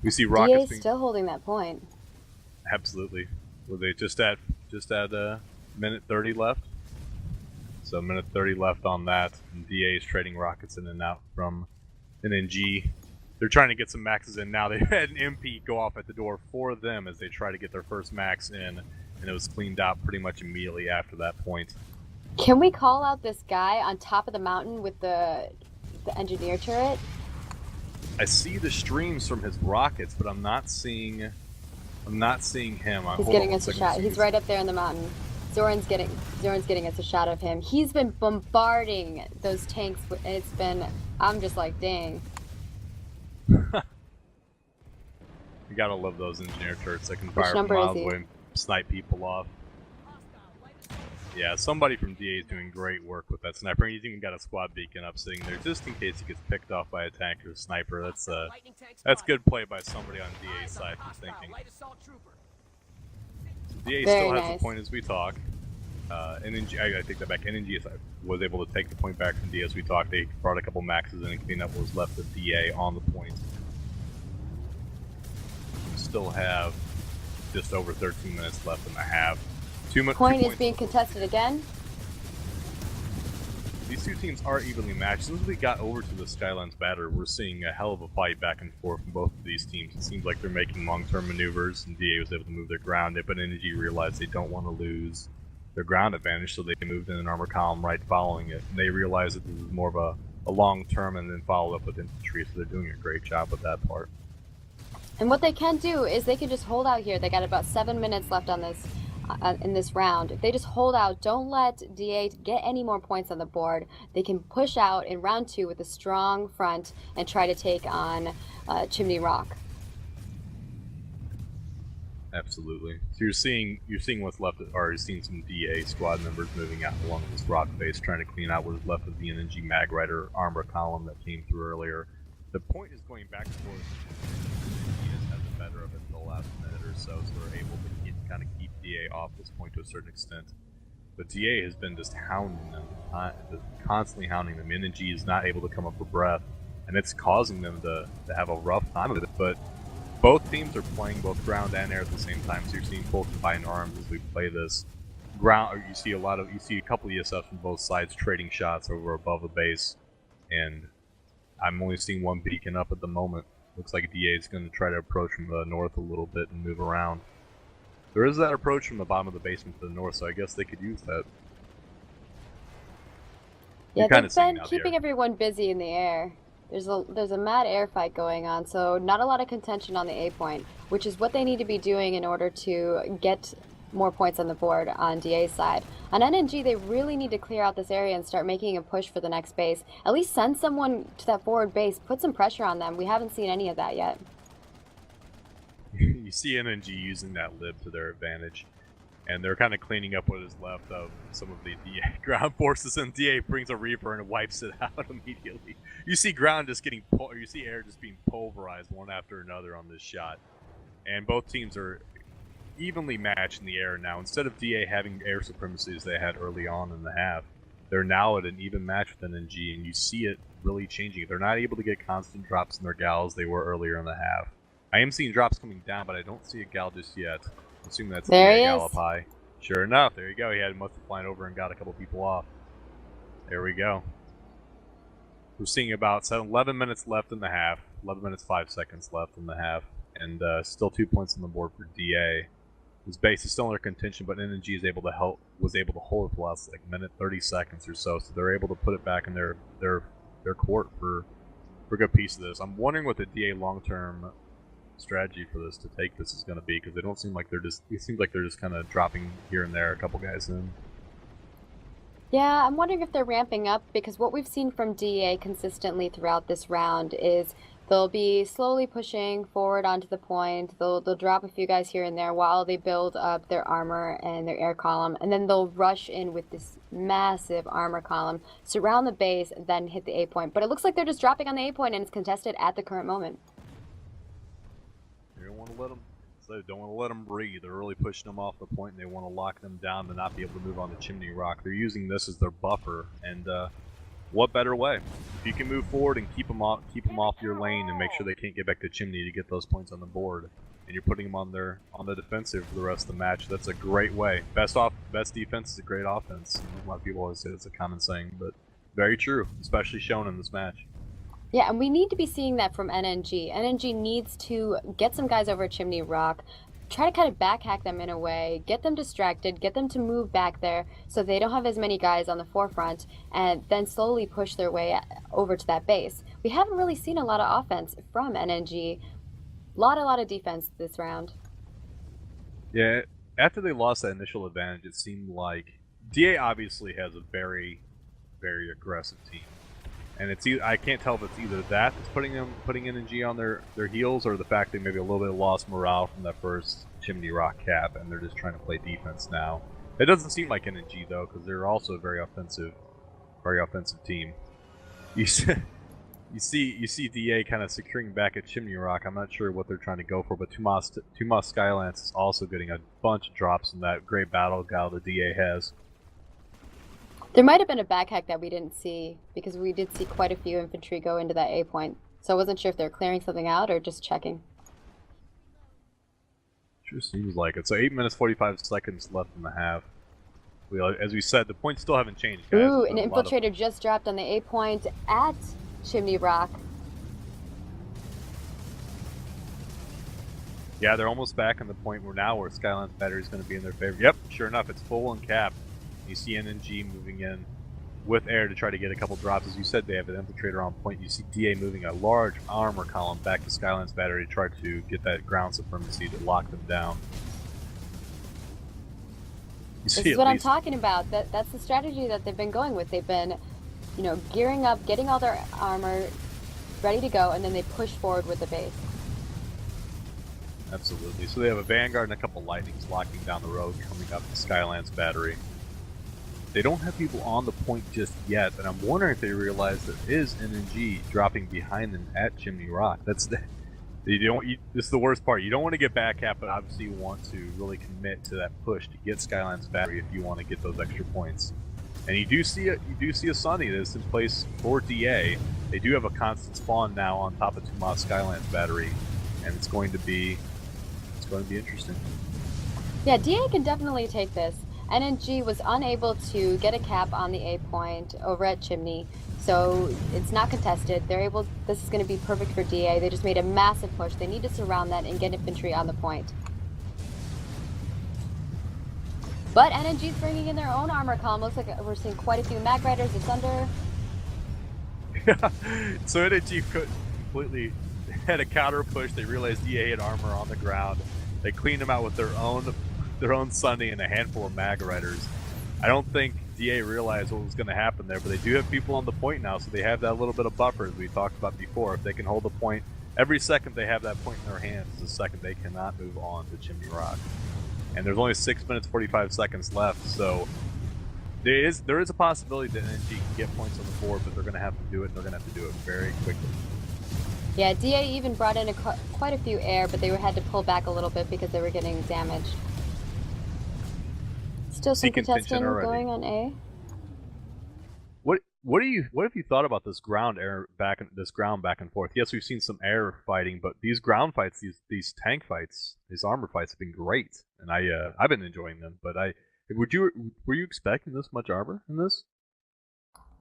We see rockets DA's still holding that point. Absolutely. Were they just at minute 30 left? So minute 30 left on that. And DA is trading rockets in and out from an NG. They're trying to get some maxes in now. They had an MP go off at the door for them as they try to get their first max in, and it was cleaned out pretty much immediately after that point. Can we call out this guy on top of the mountain with the engineer turret? I see the streams from his rockets, but I'm not seeing him. He's getting us a shot. He's right up there in the mountain. Zoran's getting us a shot of him. He's been bombarding those tanks, and I'm just like, dang. You gotta love those engineer turrets that can fire from miles away and snipe people off. Yeah, somebody from DA is doing great work with that sniper. He's even got a squad beacon up sitting there just in case he gets picked off by a tank or a sniper. That's good play by somebody on DA's side for thinking. So DA still has the point as we talk. NG, I take that back. NG was able to take the point back from DA as we talk. They brought a couple maxes in and cleaned up what was left of DA on the point. We still have just over 13 minutes left in the half. Point is being contested again. These two teams are evenly matched. Since we got over to the Skylands Batter, we're seeing a hell of a fight back and forth from both of these teams. It seems like they're making long-term maneuvers, and DA was able to move their ground, but Energy realized they don't want to lose their ground advantage, so they moved in an armor column right following it. And they realized that this is more of a long-term and then followed up with infantry, so they're doing a great job with that part. And what they can do is they can just hold out here. They got about 7 minutes left on this. In this round, if they just hold out, don't let DA get any more points on the board, they can push out in round 2 with a strong front and try to take on Chimney Rock. Absolutely. So you're seeing what's left, or you're seeing some DA squad members moving out along this rock face, trying to clean out what is left of the NG Mag Rider armor column that came through earlier. The point is going back and forth. He has had the better of it in the last minute or so they're able to kind of keep DA off this point to a certain extent. But DA has been just hounding them, constantly hounding them. NG is not able to come up for breath, and it's causing them to have a rough time with it. But both teams are playing both ground and air at the same time, so you're seeing full combined arms as we play this. Ground, you see a couple ESFs from both sides trading shots over above the base, and I'm only seeing one beacon up at the moment. Looks like DA is going to try to approach from the north a little bit and move around. There is that approach from the bottom of the basement to the north, so I guess they could use that. Yeah, they've been keeping everyone busy in the air. There's a mad air fight going on, so not a lot of contention on the A point, which is what they need to be doing in order to get more points on the board on DA's side. On NNG, they really need to clear out this area and start making a push for the next base. At least send someone to that forward base, put some pressure on them. We haven't seen any of that yet. You see NNG using that lib to their advantage, and they're kind of cleaning up what is left of some of the DA ground forces, and DA brings a Reaper and wipes it out immediately. You see ground just getting, you see air just being pulverized one after another on this shot, and both teams are evenly matched in the air now. Instead of DA having air supremacy as they had early on in the half, they're now at an even match with NNG, and you see it really changing. They're not able to get constant drops in their gals they were earlier in the half. I am seeing drops coming down, but I don't see a gal just yet. I'm assuming that's There he DA gal is. up high. Sure enough, there you go. He had must have flying over and got a couple people off. There we go. We're seeing about 11 minutes left in the half. 11 minutes 5 seconds left in the half, and still 2 points on the board for DA. His base is still under contention, but NNG is able to was able to hold it for the last like minute 30 seconds or so, so they're able to put it back in their court for a good piece of this. I'm wondering what the DA long-term strategy for this to take this is going to be, because they don't seem like they're just. It seems like they're just kind of dropping here and there, a couple guys in. Yeah, I'm wondering if they're ramping up, because what we've seen from DA consistently throughout this round is they'll be slowly pushing forward onto the point. They'll drop a few guys here and there while they build up their armor and their air column, and then they'll rush in with this massive armor column, surround the base, and then hit the A point. But it looks like they're just dropping on the A point, and it's contested at the current moment. They don't want to let them. They don't want to let them breathe. They're really pushing them off the point, and they want to lock them down to not be able to move on to Chimney Rock. They're using this as their buffer, and what better way? If you can move forward and keep them off your lane, and make sure they can't get back to Chimney to get those points on the board, and you're putting them on the defensive for the rest of the match. That's a great way. Best defense is a great offense. A lot of people always say it's a common saying, but very true, especially shown in this match. Yeah, and we need to be seeing that from NNG. NNG needs to get some guys over at Chimney Rock, try to kind of backhack them in a way, get them distracted, get them to move back there so they don't have as many guys on the forefront, and then slowly push their way over to that base. We haven't really seen a lot of offense from NNG. A lot of defense this round. Yeah, after they lost that initial advantage, it seemed like DA obviously has a very, very aggressive team. And it's I can't tell if it's either that that's putting NNG on their heels, or the fact they maybe a little bit lost morale from that first Chimney Rock cap, and they're just trying to play defense now. It doesn't seem like NNG though, because they're also a very offensive team. You see DA kind of securing back at Chimney Rock. I'm not sure what they're trying to go for, but Tumas Skylance is also getting a bunch of drops in that great battle gal the DA has. There might have been a backhack that we didn't see, because we did see quite a few infantry go into that A point. So I wasn't sure if they're clearing something out or just checking. Sure seems like it. So 8 minutes 45 seconds left in the half. As we said, the points still haven't changed, guys. Ooh, an infiltrator just dropped on the A point at Chimney Rock. Yeah, they're almost back on the point where Skyline's battery is going to be in their favor. Yep, sure enough, it's full and capped. You see NNG moving in with air to try to get a couple drops. As you said, they have an infiltrator on point. You see DA moving a large armor column back to Skyline's battery to try to get that ground supremacy to lock them down. This is what I'm talking about. That's the strategy that they've been going with. They've been, gearing up, getting all their armor ready to go, and then they push forward with the base. Absolutely. So they have a Vanguard and a couple Lightnings locking down the road coming up to Skyline's battery. They don't have people on the point just yet, and I'm wondering if they realize that is NNG dropping behind them at Chimney Rock. This is the worst part. You don't want to get back at, but obviously you want to really commit to that push to get Skyline's battery if you want to get those extra points. And you do see a Sunny that's in place for DA. They do have a constant spawn now on top of Tumas Skyline's battery, and it's going to be interesting. Yeah, DA can definitely take this. NNG was unable to get a cap on the A point over at Chimney, so it's not contested. This is going to be perfect for DA. They just made a massive push. They need to surround that and get infantry on the point. But NNG's bringing in their own armor column. Looks like we're seeing quite a few Mag Riders. It's under. So NNG completely had a counter push. They realized DA had armor on the ground. They cleaned them out with their own Sunny and a handful of Mag Riders. I don't think DA realized what was going to happen there, but they do have people on the point now, so they have that little bit of buffer as we talked about before. If they can hold the point, every second they have that point in their hands is a second they cannot move on to Chimney Rock. And there's only 6 minutes 45 seconds left, so there is a possibility that NNG can get points on the board, but they're going to have to do it, and they're going to have to do it very quickly. Yeah, DA even brought in quite a few air, but they had to pull back a little bit because they were getting damaged. Still some contesting going on A. What have you thought about this ground back and forth? Yes, we've seen some air fighting, but these ground fights, these tank fights, these armor fights have been great, and I've been enjoying them. But were you expecting this much armor in this?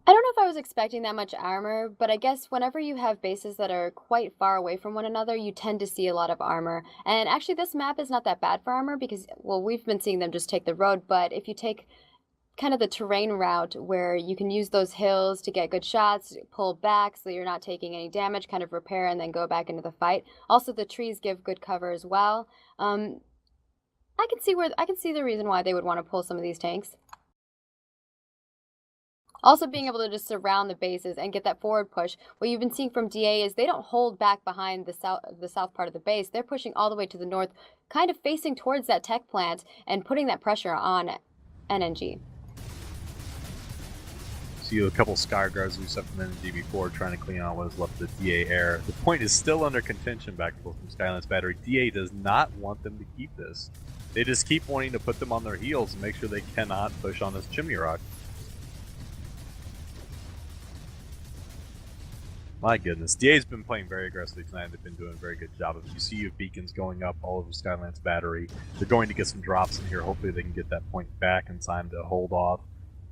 I don't know if I was expecting that much armor, but I guess whenever you have bases that are quite far away from one another, you tend to see a lot of armor. And actually, this map is not that bad for armor because, well, we've been seeing them just take the road, but if you take kind of the terrain route where you can use those hills to get good shots, pull back so you're not taking any damage, kind of repair and then go back into the fight. Also, the trees give good cover as well. I can see the reason why they would want to pull some of these tanks. Also, being able to just surround the bases and get that forward push. What you've been seeing from DA is they don't hold back behind the south part of the base. They're pushing all the way to the north, kind of facing towards that tech plant and putting that pressure on NNG. See a couple Sky Guards we set from NNG before, trying to clean out what is left of the DA air. The point is still under contention back and forth from Skylands Battery. DA does not want them to keep this. They just keep wanting to put them on their heels and make sure they cannot push on this Chimney Rock. My goodness, DA's been playing very aggressively tonight. They've been doing a very good job. If you see your beacons going up all over Skylands Battery, they're going to get some drops in here. Hopefully they can get that point back in time to hold off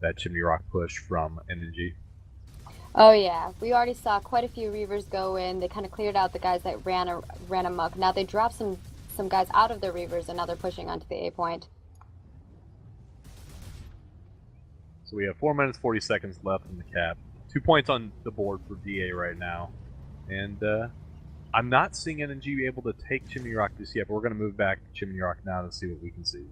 that Chimney Rock push from NNG. Oh yeah, we already saw quite a few Reavers go in. They kind of cleared out the guys that ran amok. Now they dropped some guys out of their Reavers, and now they're pushing onto the A point. So we have 4 minutes 40 seconds left in the cap. 2 points on the board for DA right now, and I'm not seeing NNG be able to take Chimney Rock just yet. But we're going to move back to Chimney Rock now to see what we can see.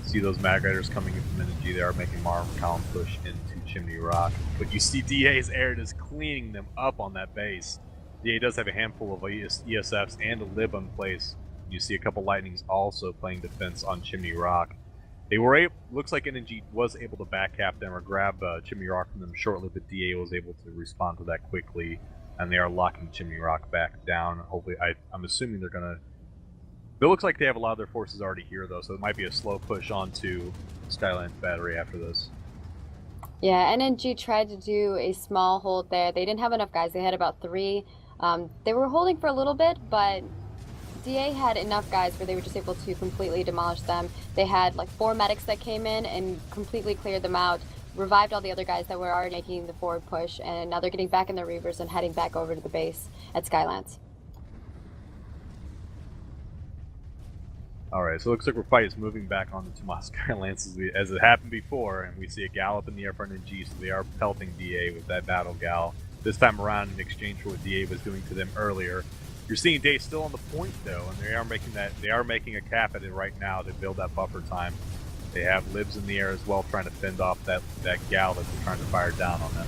See those Mag Riders coming in from NNG. They are making armor column push into Chimney Rock. But you see DA's air just cleaning them up on that base. DA does have a handful of ESFs and a lib in place. You see a couple Lightnings also playing defense on Chimney Rock. They were able, looks like NNG was able to back-cap them or grab Chimney Rock from them shortly, but DA was able to respond to that quickly, and they are locking Chimney Rock back down. Hopefully, I'm assuming they're going to... It looks like they have a lot of their forces already here, though, so it might be a slow push onto Skylands Battery after this. Yeah, NNG tried to do a small hold there. They didn't have enough guys. They had about 3. They were holding for a little bit, but DA had enough guys where they were just able to completely demolish them. They had like 4 medics that came in and completely cleared them out, revived all the other guys that were already making the forward push, and now they're getting back in their Reavers and heading back over to the base at Skylands. Alright, so it looks like our fight is moving back onto Tomas Skylands as it happened before, and we see a gallop in the air for NNG, so they are pelting DA with that battle gal. This time around in exchange for what DA was doing to them earlier. You're seeing DA still on the point though, and they are making a cap at it right now to build that buffer time. They have libs in the air as well, trying to fend off that gal that they're trying to fire down on them.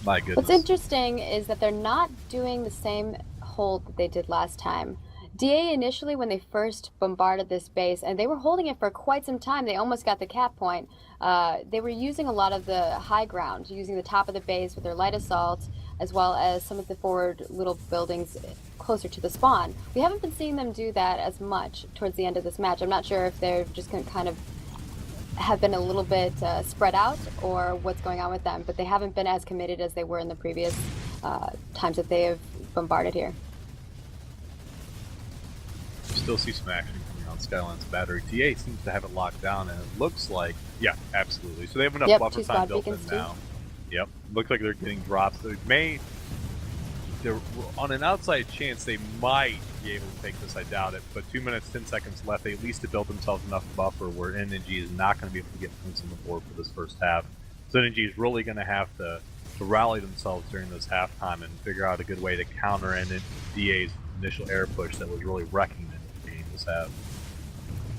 My goodness. What's interesting is that they're not doing the same hold that they did last time. DA initially, when they first bombarded this base, and they were holding it for quite some time, they almost got the cap point, they were using a lot of the high ground, using the top of the base with their light assault, as well as some of the forward little buildings closer to the spawn. We haven't been seeing them do that as much towards the end of this match. I'm not sure if they're just going to kind of have been a little bit spread out or what's going on with them, but they haven't been as committed as they were in the previous times that they have bombarded here. Still see some action coming on Skylands Battery. TA seems to have it locked down, and it looks like, yeah, absolutely. So they have enough buffer time built in now. Yep, looks like they're getting drops. They're on an outside chance they might be able to take this. I doubt it. But 2 minutes 10 seconds left. They at least have built themselves enough buffer where NNG is not going to be able to get points on the board for this first half. So NNG is really going to have to rally themselves during this halftime and figure out a good way to counter DA's initial air push that was really wrecking the game this half.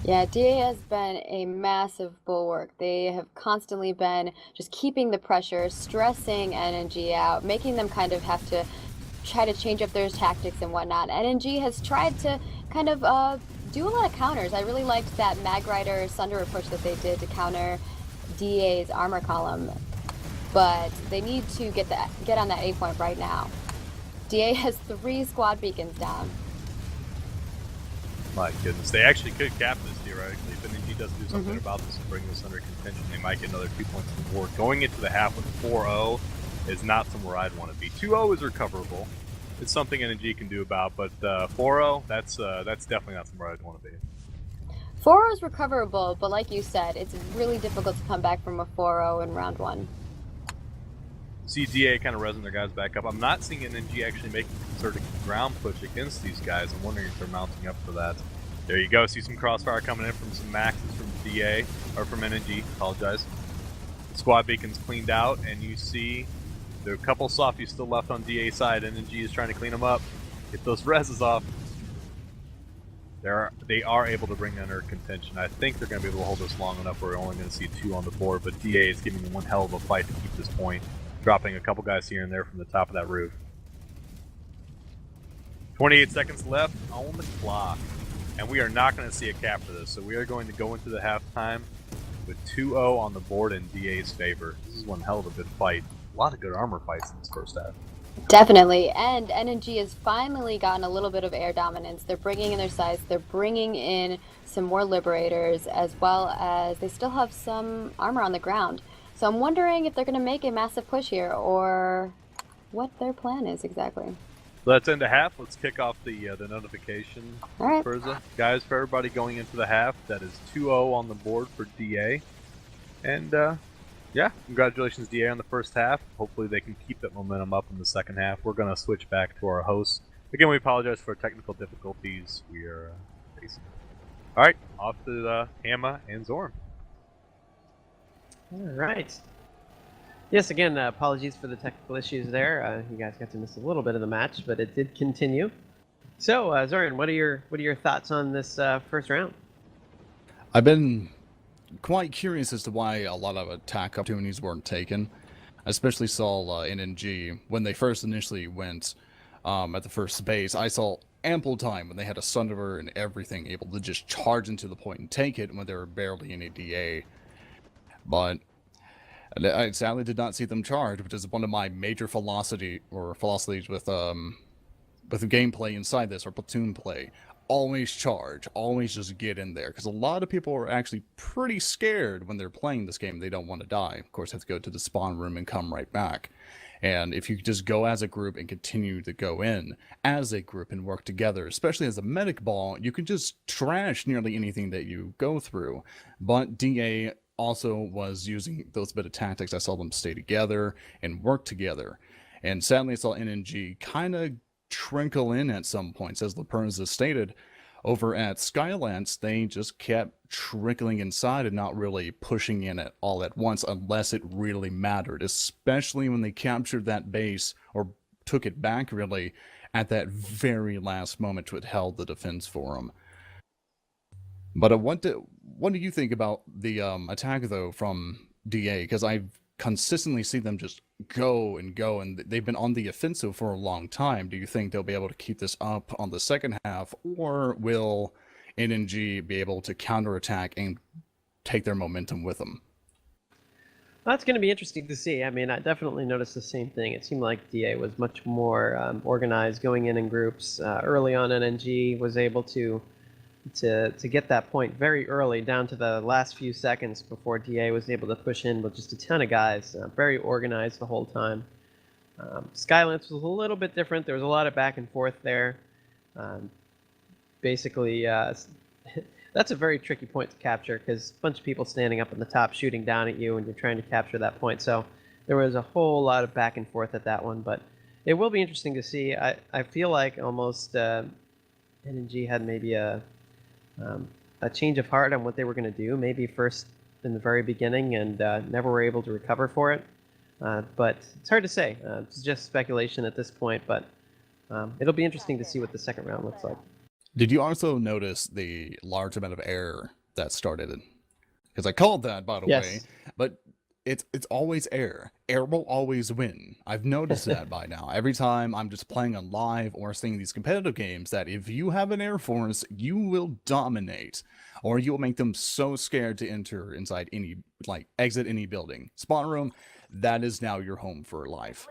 Yeah, DA has been a massive bulwark. They have constantly been just keeping the pressure, stressing NNG out, making them kind of have to try to change up their tactics and whatnot. NNG has tried to kind of do a lot of counters. I really liked that Mag Rider Sunderer push that they did to counter DA's armor column, but they need to get on that A point right now. DA has 3 squad beacons down. My goodness, they actually could cap this theoretically. If NG doesn't do something about this and bring this under contention, they might get another 2 points on the board. Going into the half with 4-0 is not somewhere I'd want to be. 2-0 is recoverable. It's something NG can do about, but 4-0, that's definitely not somewhere I'd want to be. 4-0 is recoverable, but like you said, it's really difficult to come back from a 4-0 in round 1. See DA kind of resin their guys back up. I'm not seeing NG actually making a concerted ground push against these guys. I'm wondering if they're mounting up for that. There you go. See some crossfire coming in from some maxes from DA, or from NG, apologize. Squad beacons cleaned out, and you see there are a couple softies still left on DA side. NG is trying to clean them up. Get those reses off. They are able to bring under contention. I think they're going to be able to hold this long enough where we're only going to see 2 on the board, but DA is giving them one hell of a fight to keep this point, dropping a couple guys here and there from the top of that roof. 28 seconds left on the clock, and we are not going to see a cap for this, so we are going to go into the halftime with 2-0 on the board in DA's favor. This is one hell of a good fight. A lot of good armor fights in this first half. Definitely, and NG has finally gotten a little bit of air dominance. They're bringing in their size, they're bringing in some more Liberators, as well as they still have some armor on the ground. So I'm wondering if they're going to make a massive push here, or what their plan is exactly. Let's end the half. Let's kick off the notification. All right. Luperza. Guys, for everybody going into the half, that is 2-0 on the board for DA. And yeah, congratulations DA on the first half. Hopefully they can keep that momentum up in the second half. We're going to switch back to our hosts. Again, we apologize for technical difficulties we are facing. All right, off to Hamma and Zorn. All right. Yes, again, apologies for the technical issues there. You guys got to miss a little bit of the match, but it did continue. So, Zoran, what are your thoughts on this first round? I've been quite curious as to why a lot of attack opportunities weren't taken. I especially saw NNG when they first initially went at the first base. I saw ample time when they had a Sunderer and everything able to just charge into the point and take it when there were barely any DA. But I sadly did not see them charge, which is one of my major philosophies with the gameplay inside this, or platoon play. Always charge, always just get in there, because a lot of people are actually pretty scared when they're playing this game. They don't want to die. Of course, have to go to the spawn room and come right back. And if you just go as a group and continue to go in as a group and work together, especially as a medic ball, you can just trash nearly anything that you go through. But DA also was using those bit of tactics. I saw them stay together and work together. And sadly, I saw NNG kind of trickle in at some points. As Luperza stated, over at Skylands, they just kept trickling inside and not really pushing in at all at once unless it really mattered, especially when they captured that base or took it back really at that very last moment to withhold the defense for them. But what do you think about the attack, though, from DA? Because I've consistently seen them just go and go, and they've been on the offensive for a long time. Do you think they'll be able to keep this up on the second half, or will NNG be able to counterattack and take their momentum with them? Well, that's going to be interesting to see. I mean, I definitely noticed the same thing. It seemed like DA was much more organized, going in groups. Early on, NNG was able to get that point very early, down to the last few seconds before DA was able to push in with just a ton of guys. Very organized the whole time. Skylance was a little bit different. There was a lot of back and forth there. Basically, that's a very tricky point to capture, because a bunch of people standing up on the top shooting down at you, and you're trying to capture that point. So there was a whole lot of back and forth at that one, but it will be interesting to see. I feel like almost NNG had maybe a change of heart on what they were going to do, maybe first in the very beginning, and never were able to recover for it. But it's hard to say. It's just speculation at this point, but it'll be interesting to see what the second round looks like. Did you also notice the large amount of air that started? Because I called that, by the way. But it's always air. Air will always win. I've noticed that by now. Every time I'm just playing on live or seeing these competitive games, that if you have an air force, you will dominate, or you will make them so scared to enter inside any, like, exit any building. Spawn room, that is now your home for life.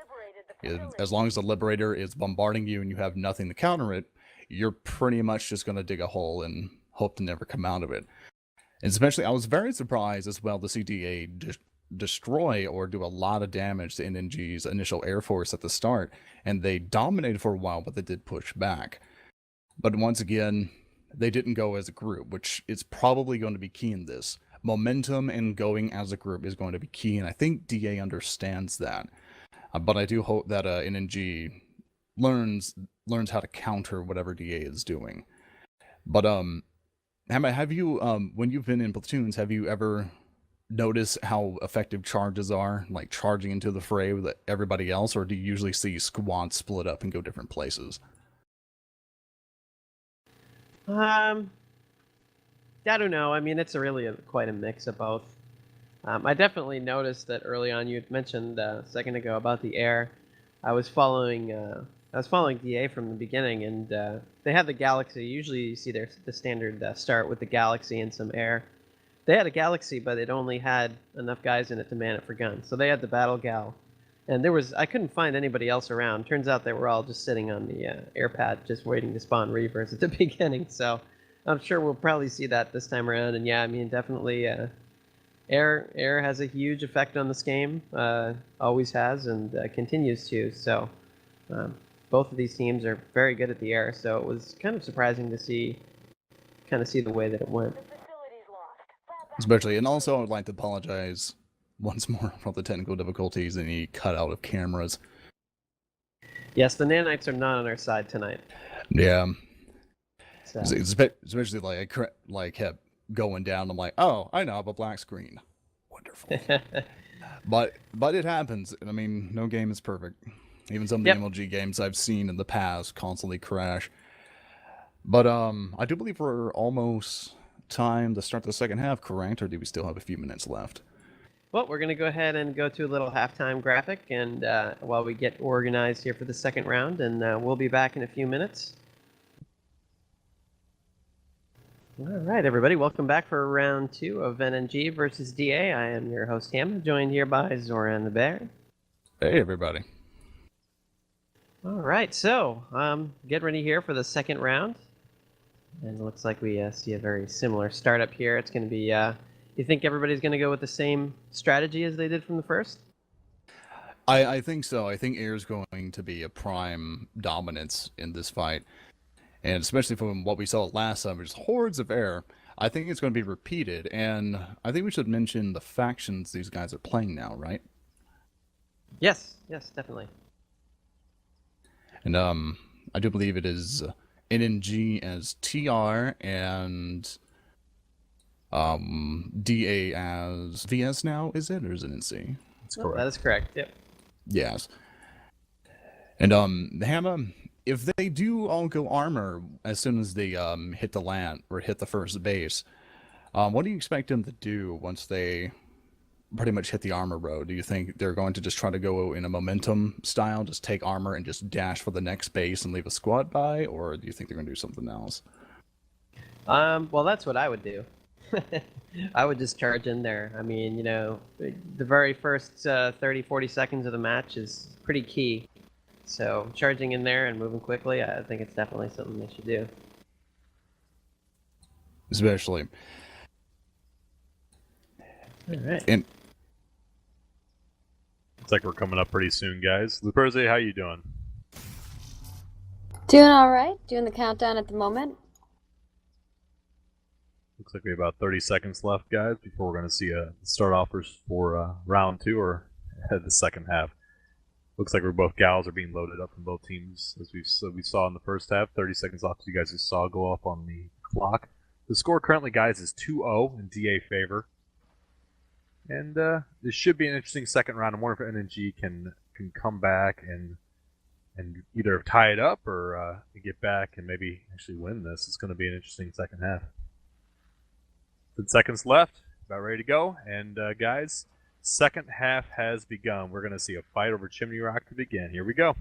As long as the Liberator is bombarding you and you have nothing to counter it, you're pretty much just going to dig a hole and hope to never come out of it. And especially, I was very surprised as well to see DA destroy or do a lot of damage to NNG's initial Air Force at the start. And they dominated for a while, but they did push back. But once again, they didn't go as a group, which is probably going to be key in this. Momentum and going as a group is going to be key, and I think DA understands that. But I do hope that NNG learns how to counter whatever DA is doing. But Hamma, have you when you've been in platoons, have you ever noticed how effective charges are, like charging into the fray with everybody else, or do you usually see squads split up and go different places? I don't know. I mean, it's quite a mix of both. I definitely noticed that early on. You had mentioned a second ago about the air. I was following DA from the beginning, and they had the Galaxy. Usually, you see the standard start with the Galaxy and some air. They had a Galaxy, but it only had enough guys in it to man it for guns. So they had the Battle Gal, and I couldn't find anybody else around. Turns out they were all just sitting on the air pad, just waiting to spawn Reavers at the beginning. So I'm sure we'll probably see that this time around. And yeah, I mean, definitely. Air has a huge effect on this game, always has, and continues to. So both of these teams are very good at the air. So it was kind of surprising to see the way that it went. Especially, and also I would like to apologize once more for the technical difficulties and the cutout of cameras. Yes, the nanites are not on our side tonight. Yeah, So. especially like kept going down. I'm like, oh, I now have a black screen. Wonderful. but it happens. I mean, no game is perfect. Even some of the MLG games I've seen in the past constantly crash. But I do believe we're almost time to start the second half, correct? Or do we still have a few minutes left? Well, we're going to go ahead and go to a little halftime graphic, and while we get organized here for the second round, and we'll be back in a few minutes. All right, everybody, welcome back for round 2 of NNG versus DA. I am your host, Hamma, joined here by Zoran the Bear. Hey, everybody. All right, so get ready here for the second round. And it looks like we see a very similar startup here. It's going to be, you think everybody's going to go with the same strategy as they did from the first? I think so. I think Air's going to be a prime dominance in this fight. And especially from what we saw last time, which is hordes of air, I think it's going to be repeated. And I think we should mention the factions these guys are playing now, right? Yes, definitely. And I do believe it is NNG as TR and DA as VS now, is it? Or is it NC? That's correct. That is correct, yep. Yes. And Hamma, if they do all go armor as soon as they hit the land or hit the first base, what do you expect them to do once they pretty much hit the armor road? Do you think they're going to just try to go in a momentum style, just take armor and just dash for the next base and leave a squad by, or do you think they're going to do something else? Well, that's what I would do. I would just charge in there. I mean, you know, the very first 30, 40 seconds of the match is pretty key. So charging in there and moving quickly, I think it's definitely something they should do. Especially. All right. And Looks like we're coming up pretty soon, guys. Luperza, how you doing? Doing all right. Doing the countdown at the moment. Looks like we have about 30 seconds left, guys, before we're going to see start offers for round 2 or the second half. Looks like both gals are being loaded up from both teams, as we saw in the first half. 30 seconds left, as you guys just saw go up on the clock. The score currently, guys, is 2-0 in DA favor. And this should be an interesting second round. I wonder if NNG can come back and either tie it up or get back and maybe actually win this. It's going to be an interesting second half. 10 seconds left. About ready to go. And guys, Second half has begun. We're going to see a fight over Chimney Rock to begin. Here we go.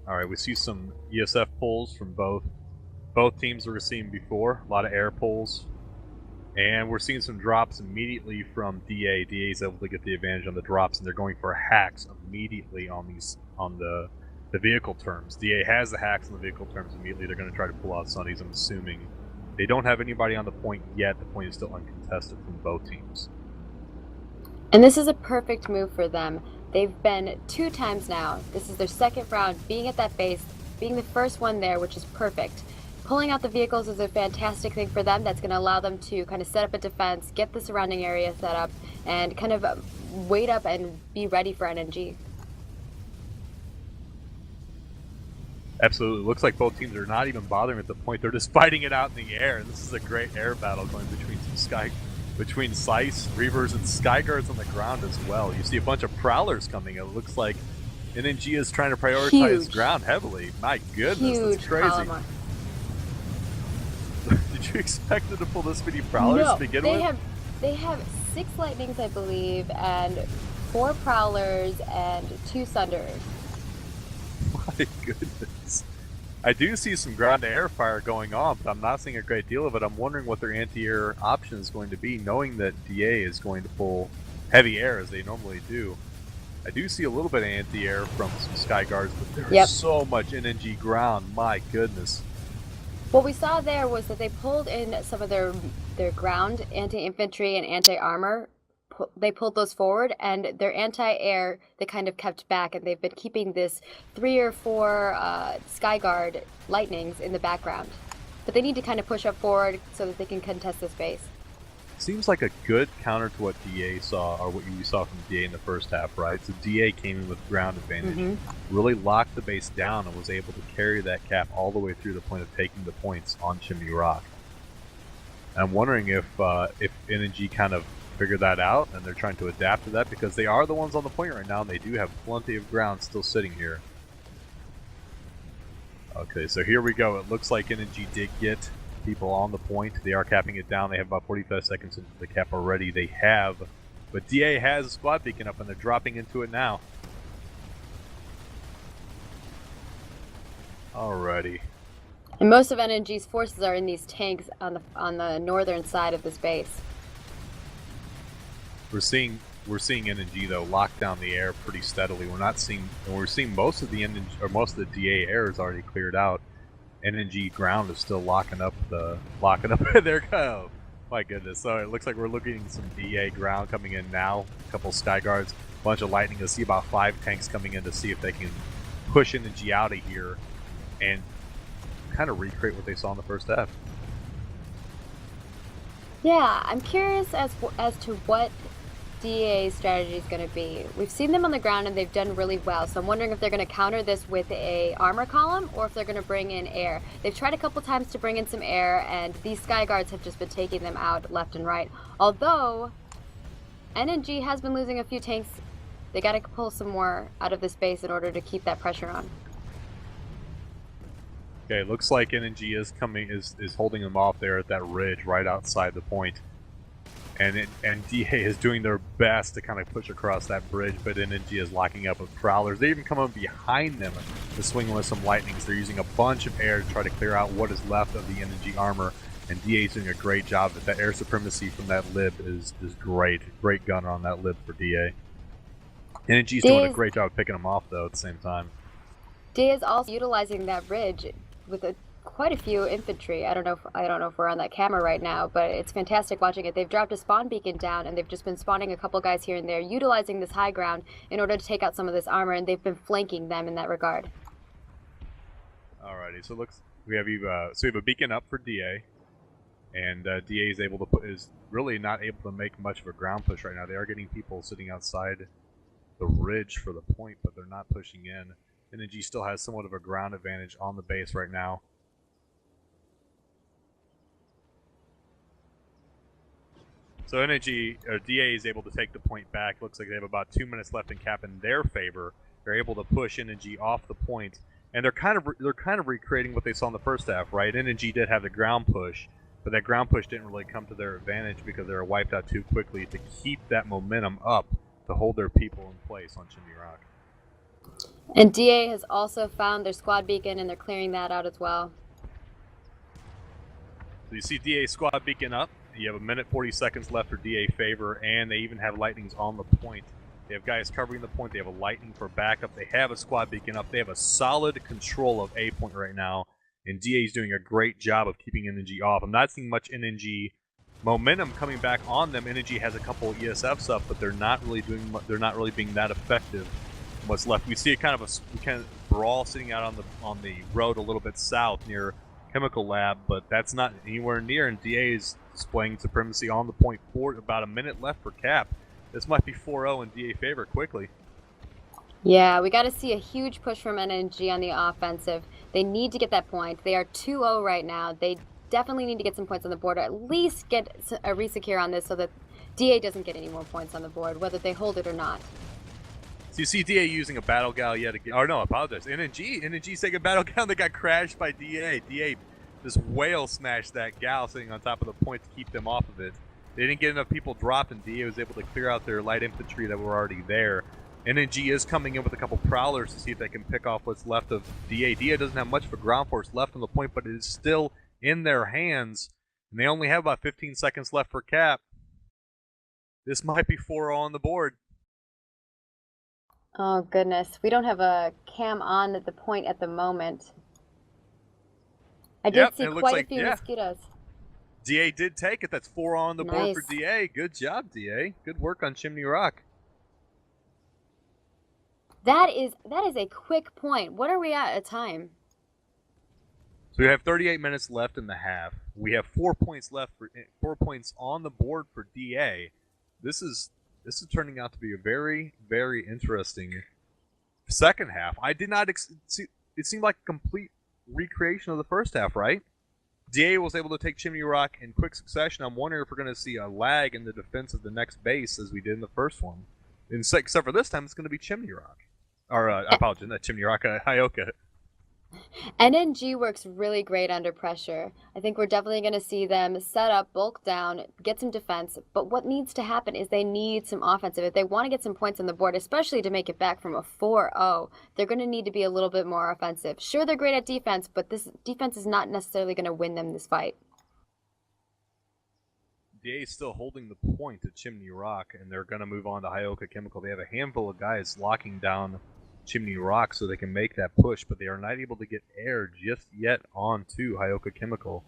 All right, we see some ESF pulls from both teams that we're seeing before. A lot of air pulls. And we're seeing some drops immediately from DA. DA is able to get the advantage on the drops, and they're going for hacks immediately on the vehicle terms. DA has the hacks on the vehicle terms immediately. They're going to try to pull out Sunnies, I'm assuming. They don't have anybody on the point yet. The point is still uncontested from both teams. And this is a perfect move for them. They've been 2 times now. This is their second round, being at that base, being the first one there, which is perfect. Pulling out the vehicles is a fantastic thing for them. That's going to allow them to kind of set up a defense, get the surrounding area set up, and kind of wait up and be ready for NNG. Absolutely. Looks like both teams are not even bothering at the point. They're just fighting it out in the air. And this is a great air battle going between Slice, Reavers, and Skyguards on the ground as well. You see a bunch of Prowlers coming. It looks like NNG is trying to prioritize ground heavily. My goodness, that's crazy. Did you expect them to pull this many Prowlers to begin with? They have 6 Lightnings, I believe, and 4 Prowlers and 2 Sunderers. My goodness. I do see some ground-to-air fire going on, but I'm not seeing a great deal of it. I'm wondering what their anti-air option is going to be, knowing that DA is going to pull heavy air as they normally do. I do see a little bit of anti-air from some Skyguards, but there's so much NNG ground. My goodness. What we saw there was that they pulled in some of their ground anti-infantry and anti-armor. They pulled those forward, and their anti-air they kind of kept back, and they've been keeping this 3 or 4 Skyguard Lightnings in the background. But they need to kind of push up forward so that they can contest this base. Seems like a good counter to what DA saw, or what you saw from DA in the first half, right? So DA came in with ground advantage, really locked the base down, and was able to carry that cap all the way through the point of taking the points on Chimney Rock. And I'm wondering if NNG kind of figured that out, and they're trying to adapt to that, because they are the ones on the point right now, and they do have plenty of ground still sitting here. Okay, so here we go. It looks like NNG did get people on the point. They are capping it down. They have about 45 seconds into the cap already. They have, but DA has a squad beacon up, and they're dropping into it now. Alrighty. And most of NNG's forces are in these tanks on the northern side of this base. We're seeing NNG though lock down the air pretty steadily. We're seeing most of the NNG, or most of the DA air is already cleared out. NNG ground is still locking up there. Oh my goodness! So it looks like we're looking at some DA ground coming in now. A couple Skyguards, a bunch of lightning. You'll see about 5 tanks coming in to see if they can push NNG out of here and kind of recreate what they saw in the first half. Yeah, I'm curious as to what DA's strategy is going to be. We've seen them on the ground and they've done really well, so I'm wondering if they're going to counter this with a armor column or if they're going to bring in air. They've tried a couple times to bring in some air, and these Skyguards have just been taking them out left and right. Although NNG has been losing a few tanks, they got to pull some more out of this base in order to keep that pressure on. Okay, looks like NNG is holding them off there at that ridge right outside the point. And DA is doing their best to kind of push across that bridge, but NNG is locking up with Prowlers. They even come up behind them to swing with some lightnings. They're using a bunch of air to try to clear out what is left of the NNG armor, and DA is doing a great job. That air supremacy from that lib is great. Great gunner on that lib for DA. NNG is doing a great job of picking them off, though, at the same time. DA is also utilizing that ridge with quite a few infantry. I don't know if we're on that camera right now, but it's fantastic watching it. They've dropped a spawn beacon down, and they've just been spawning a couple guys here and there, utilizing this high ground in order to take out some of this armor, and they've been flanking them in that regard. Alrighty, so we have a beacon up for DA, and DA is really not able to make much of a ground push right now. They are getting people sitting outside the ridge for the point, but they're not pushing in. NNG still has somewhat of a ground advantage on the base right now. So DA is able to take the point back. Looks like they have about 2 minutes left in cap in their favor. They're able to push NNG off the point, and they're kind of recreating what they saw in the first half, right? NNG did have the ground push, but that ground push didn't really come to their advantage because they were wiped out too quickly to keep that momentum up to hold their people in place on Chimney Rock. And DA has also found their squad beacon, and they're clearing that out as well. So you see DA squad beacon up. You have 1:40 left for DA favor, and they even have lightnings on the point. They have guys covering the point. They have a lightning for backup. They have a squad beacon up. They have a solid control of A point right now, and DA is doing a great job of keeping NNG off. I'm not seeing much NNG momentum coming back on them. NNG has a couple ESFs up, but they're not really being that effective. What's left? We see a kind of brawl sitting out on the road a little bit south near Chemical Lab, but that's not anywhere near, and DA is displaying supremacy on the point for about a minute left for cap. This might be 4-0 in DA favor quickly. Yeah, we got to see a huge push from NNG on the offensive. They need to get that point. They are 2-0 right now. They definitely need to get some points on the board, or at least get a resecure on this so that DA doesn't get any more points on the board, whether they hold it or not. So you see DA using a battle gal yet again. Oh no, I apologize. NNG's taking a battle gal that got crashed by DA. DA just whale smashed that gal sitting on top of the point to keep them off of it. They didn't get enough people dropped, and DA was able to clear out their light infantry that were already there. NNG is coming in with a couple prowlers to see if they can pick off what's left of DA. DA doesn't have much of a ground force left on the point, but it is still in their hands, and they only have about 15 seconds left for cap. This might be 4-0 on the board. Oh, goodness. We don't have a cam on at the point at the moment. I did see quite a few mosquitoes. DA did take it. That's 4 on the board for Nice. DA. Good job, DA. Good work on Chimney Rock. That is a quick point. What are we at time? So we have 38 minutes left in the half. We have 4 points left 4 points on the board for DA. This is turning out to be a very, very interesting second half. I did not see. It seemed like a complete recreation of the first half, right? DA was able to take Chimney Rock in quick succession. I'm wondering if we're going to see a lag in the defense of the next base as we did in the first one. Except for this time, it's going to be Chimney Rock. Or, I apologize, not Chimney Rock, Hyoka. NNG works really great under pressure. I think we're definitely going to see them set up, bulk down, get some defense. But what needs to happen is they need some offensive. If they want to get some points on the board, especially to make it back from a 4-0, they're going to need to be a little bit more offensive. Sure, they're great at defense, but this defense is not necessarily going to win them this fight. DA is still holding the point at Chimney Rock, and they're going to move on to Hyoka Chemical. They have a handful of guys locking down Chimney Rock so they can make that push, but they are not able to get air just yet onto Hyoka Chemical.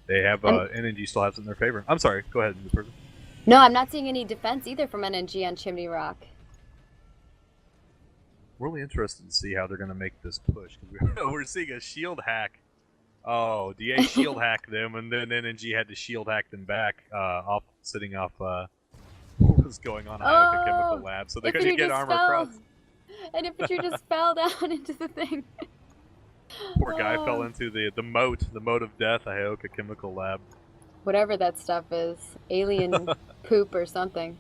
They have NNG still has it in their favor. I'm sorry, go ahead, Luperza. No, I'm not seeing any defense either from NNG on Chimney Rock. Really interested to see how they're going to make this push, because we're seeing a shield hack. Oh, DA shield hacked them, and then NNG had to shield hack them back, sitting off what was going on at Hyoka Chemical Lab, so they couldn't get armor across. And infantry just fell down into the thing. Poor guy fell into the moat of death at Hyoka Chemical Lab. Whatever that stuff is. Alien poop or something.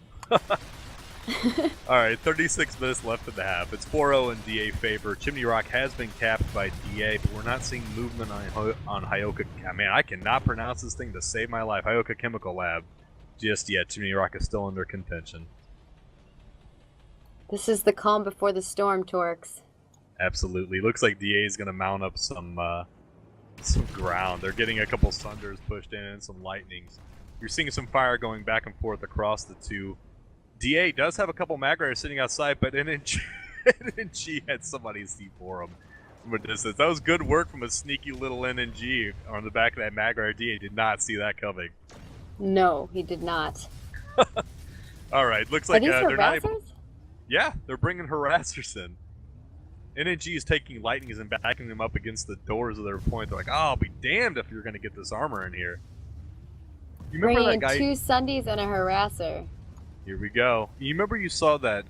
Alright, 36 minutes left in the half. It's 4-0 in DA favor. Chimney Rock has been capped by DA, but we're not seeing movement on Hyoka. Man, I cannot pronounce this thing to save my life. Hyoka Chemical Lab. Just yet, Chimney Rock is still under contention. This is the calm before the storm, Torkz. Absolutely. Looks like DA is going to mount up some ground. They're getting a couple Sunders pushed in and some lightnings. You're seeing some fire going back and forth across the two. DA does have a couple mag riders sitting outside, but NNG had somebody see for him from a distance. That was good work from a sneaky little NNG on the back of that mag rider. DA did not see that coming. No, he did not. All right, looks like they're not able. harassers? Yeah, they're bringing harassers in. NNG is taking lightnings and backing them up against the doors of their point. They're like, oh, I'll be damned if you're going to get this armor in here. You remember Bringing that guy? 2 Sundays and a harasser. Here we go. You remember you saw that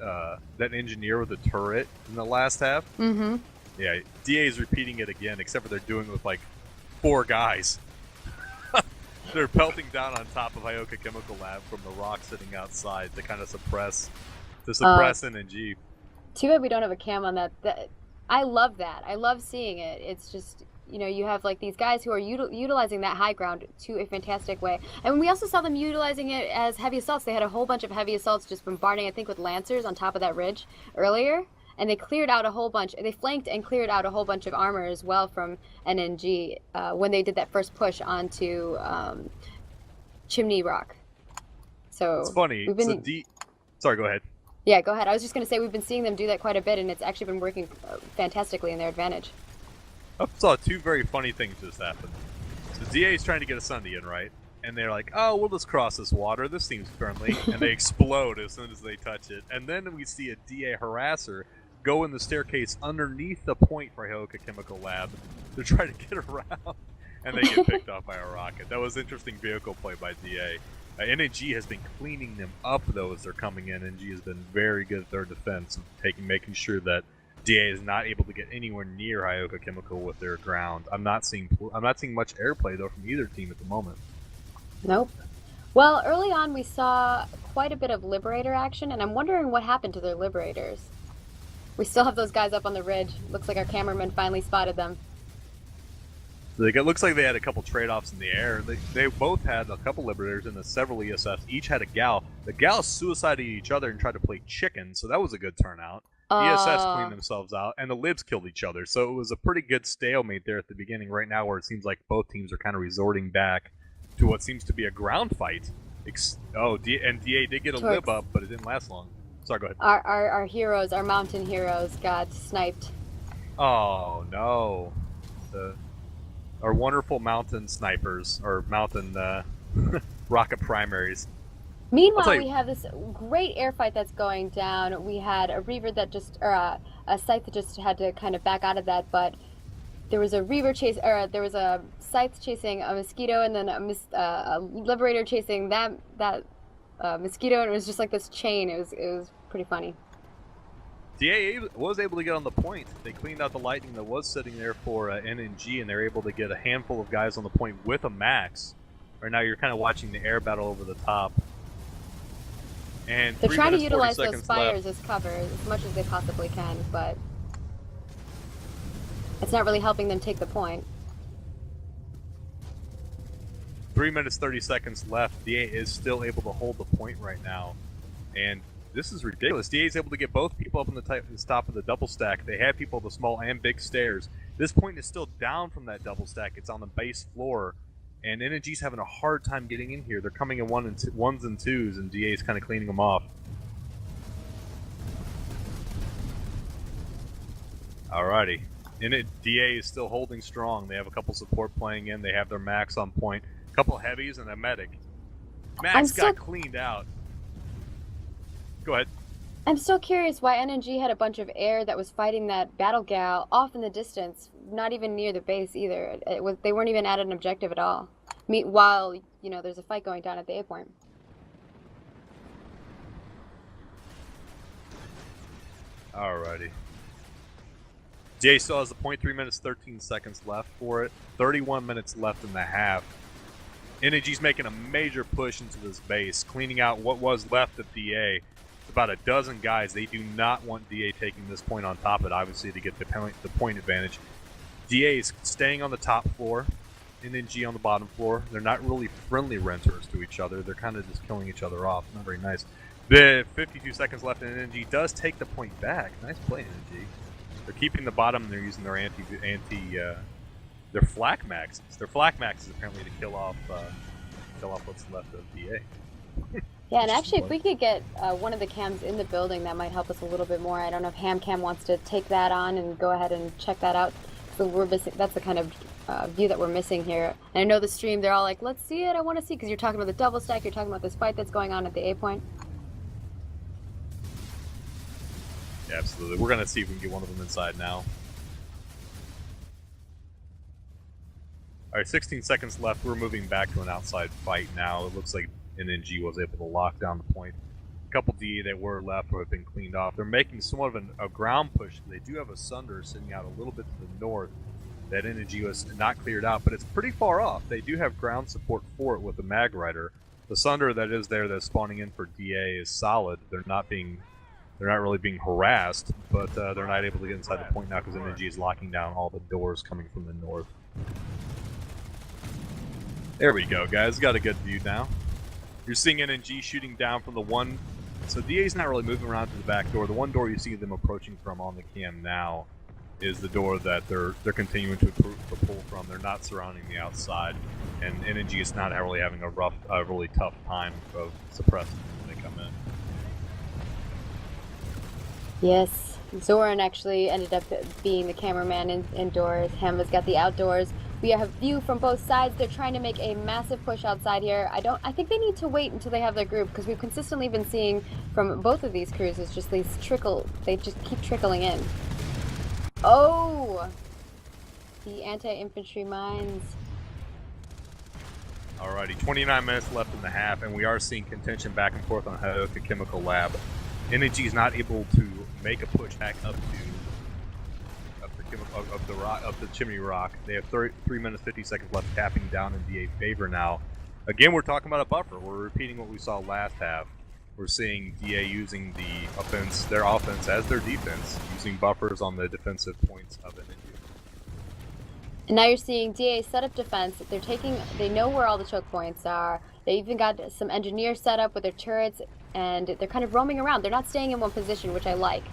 that engineer with the turret in the last half? Mm-hmm. Yeah, DA is repeating it again, except for they're doing it with like 4 guys. They're pelting down on top of Hyoka Chemical Lab from the rock sitting outside to kind of suppress NNG. Too bad we don't have a cam on that. I love that. I love seeing it. It's just you have like these guys who are utilizing that high ground to a fantastic way. And we also saw them utilizing it as heavy assaults. They had a whole bunch of heavy assaults just bombarding, I think, with Lancers on top of that ridge earlier. And they cleared out a whole bunch. They flanked and cleared out a whole bunch of armor as well from NNG when they did that first push onto Chimney Rock. So it's funny. Sorry, go ahead. Yeah, go ahead. I was just going to say we've been seeing them do that quite a bit, and it's actually been working fantastically in their advantage. I saw two very funny things just happen. So DA is trying to get a Sunday in, right? And they're like, oh, we'll just cross this water. This seems friendly. And they explode as soon as they touch it. And then we see a DA harasser go in the staircase underneath the point for Hyoka Chemical Lab to try to get around. And they get picked off by a rocket. That was interesting vehicle play by DA. NNG has been cleaning them up, though, as they're coming in. NNG has been very good at their defense, making sure that DA is not able to get anywhere near Hyoka Chemical with their ground. I'm not seeing much airplay, though, from either team at the moment. Nope. Well, early on we saw quite a bit of Liberator action, and I'm wondering what happened to their Liberators. We still have those guys up on the ridge. Looks like our cameraman finally spotted them. It looks like they had a couple trade-offs in the air. They both had a couple Liberators and several ESFs. Each had a Gal. The Gals suicided each other and tried to play chicken, so that was a good turnout. ESFs cleaned themselves out, and the Libs killed each other. So it was a pretty good stalemate there at the beginning right now, where it seems like both teams are kind of resorting back to what seems to be a ground fight. And DA did get a Torkz. Lib up, but it didn't last long. Sorry, go ahead. Our heroes, our mountain heroes, got sniped. Oh, no. Our wonderful mountain snipers, or mountain rocket primaries. Meanwhile, we have this great air fight that's going down. We had a Reaver that a Scythe that just had to kind of back out of that, but there was a Reaver chase, or there was a Scythe chasing a Mosquito, and then a Liberator chasing that Mosquito, and it was just like this chain. It was pretty funny. DA was able to get on the point. They cleaned out the lightning that was sitting there for NNG, and they're able to get a handful of guys on the point with a max. Right now, you're kind of watching the air battle over the top. And they're trying to utilize 40 those seconds fires left. as cover as much as they possibly can, but it's not really helping them take the point. 3 minutes 30 seconds left. DA is still able to hold the point right now, and this is ridiculous. DA is able to get both people up on the top of the double stack. They have people at the small and big stairs. This point is still down from that double stack. It's on the base floor, and NNG's having a hard time getting in here. They're coming in ones and twos, and DA is kind of cleaning them off. Alrighty. DA is still holding strong. They have a couple support playing in. They have their max on point. A couple heavies and a medic. Max got cleaned out. Go ahead. I'm still curious why NNG had a bunch of air that was fighting that battle gal off in the distance, not even near the base either. They weren't even at an objective at all. While there's a fight going down at the A point. Alrighty. DA still has the point. 3 minutes 13 seconds left for it. 31 minutes left in the half. NNG's making a major push into this base, cleaning out what was left of DA. It's about a dozen guys. They do not want DA taking this point on top of it, obviously, to get the point advantage. DA is staying on the top floor, NNG on the bottom floor. They're not really friendly renters to each other. They're kind of just killing each other off. Not very nice. The 52 seconds left, and NNG does take the point back. Nice play, NNG. They're keeping the bottom, and they're using their their flak maxes. Their flak maxes apparently to kill off what's left of DA. Yeah, and actually, if we could get one of the cams in the building, that might help us a little bit more. I don't know if HamCam wants to take that on and go ahead and check that out. So we're missing. That's the kind of view that we're missing here. And I know the stream, they're all like, "Let's see it. I want to see," because you're talking about the double stack. You're talking about this fight that's going on at the A point. Yeah, absolutely. We're gonna see if we can get one of them inside now. All right, 16 seconds left. We're moving back to an outside fight now. It looks like NNG was able to lock down the point. A couple DE that were left have been cleaned off. They're making somewhat of a ground push. They do have a Sunder sitting out a little bit to the north that NNG was not cleared out, but it's pretty far off. They do have ground support for it with the Mag Rider. The Sunder that is there that's spawning in for DA is solid. They're not really being harassed, but they're not able to get inside the point now because NNG is locking down all the doors coming from the north. There we go, guys. Got a good view now. You're seeing NNG shooting down from the one. So DA's not really moving around to the back door. The one door you see them approaching from on the cam now is the door that they're continuing to pull from. They're not surrounding the outside, and NNG is not really having a really tough time of suppressing when they come in. Yes, Zoran actually ended up being the cameraman indoors. Hamma's got the outdoors. We have view from both sides. They're trying to make a massive push outside here. I think they need to wait until they have their group, because we've consistently been seeing from both of these crews is just these they just keep trickling in. Oh! The anti-infantry mines. Alrighty, 29 minutes left in the half, and we are seeing contention back and forth on Hadoka Chemical Lab. NNG is not able to make a push back up the Chimney Rock. They have 3 minutes 50 seconds left, tapping down in DA favor now. Again, we're talking about a buffer. We're repeating what we saw last half. We're seeing DA using their offense as their defense, using buffers on the defensive points of NNG. And now you're seeing DA set up defense. They know where all the choke points are. They even got some engineers set up with their turrets, and they're kind of roaming around. They're not staying in one position, which I like.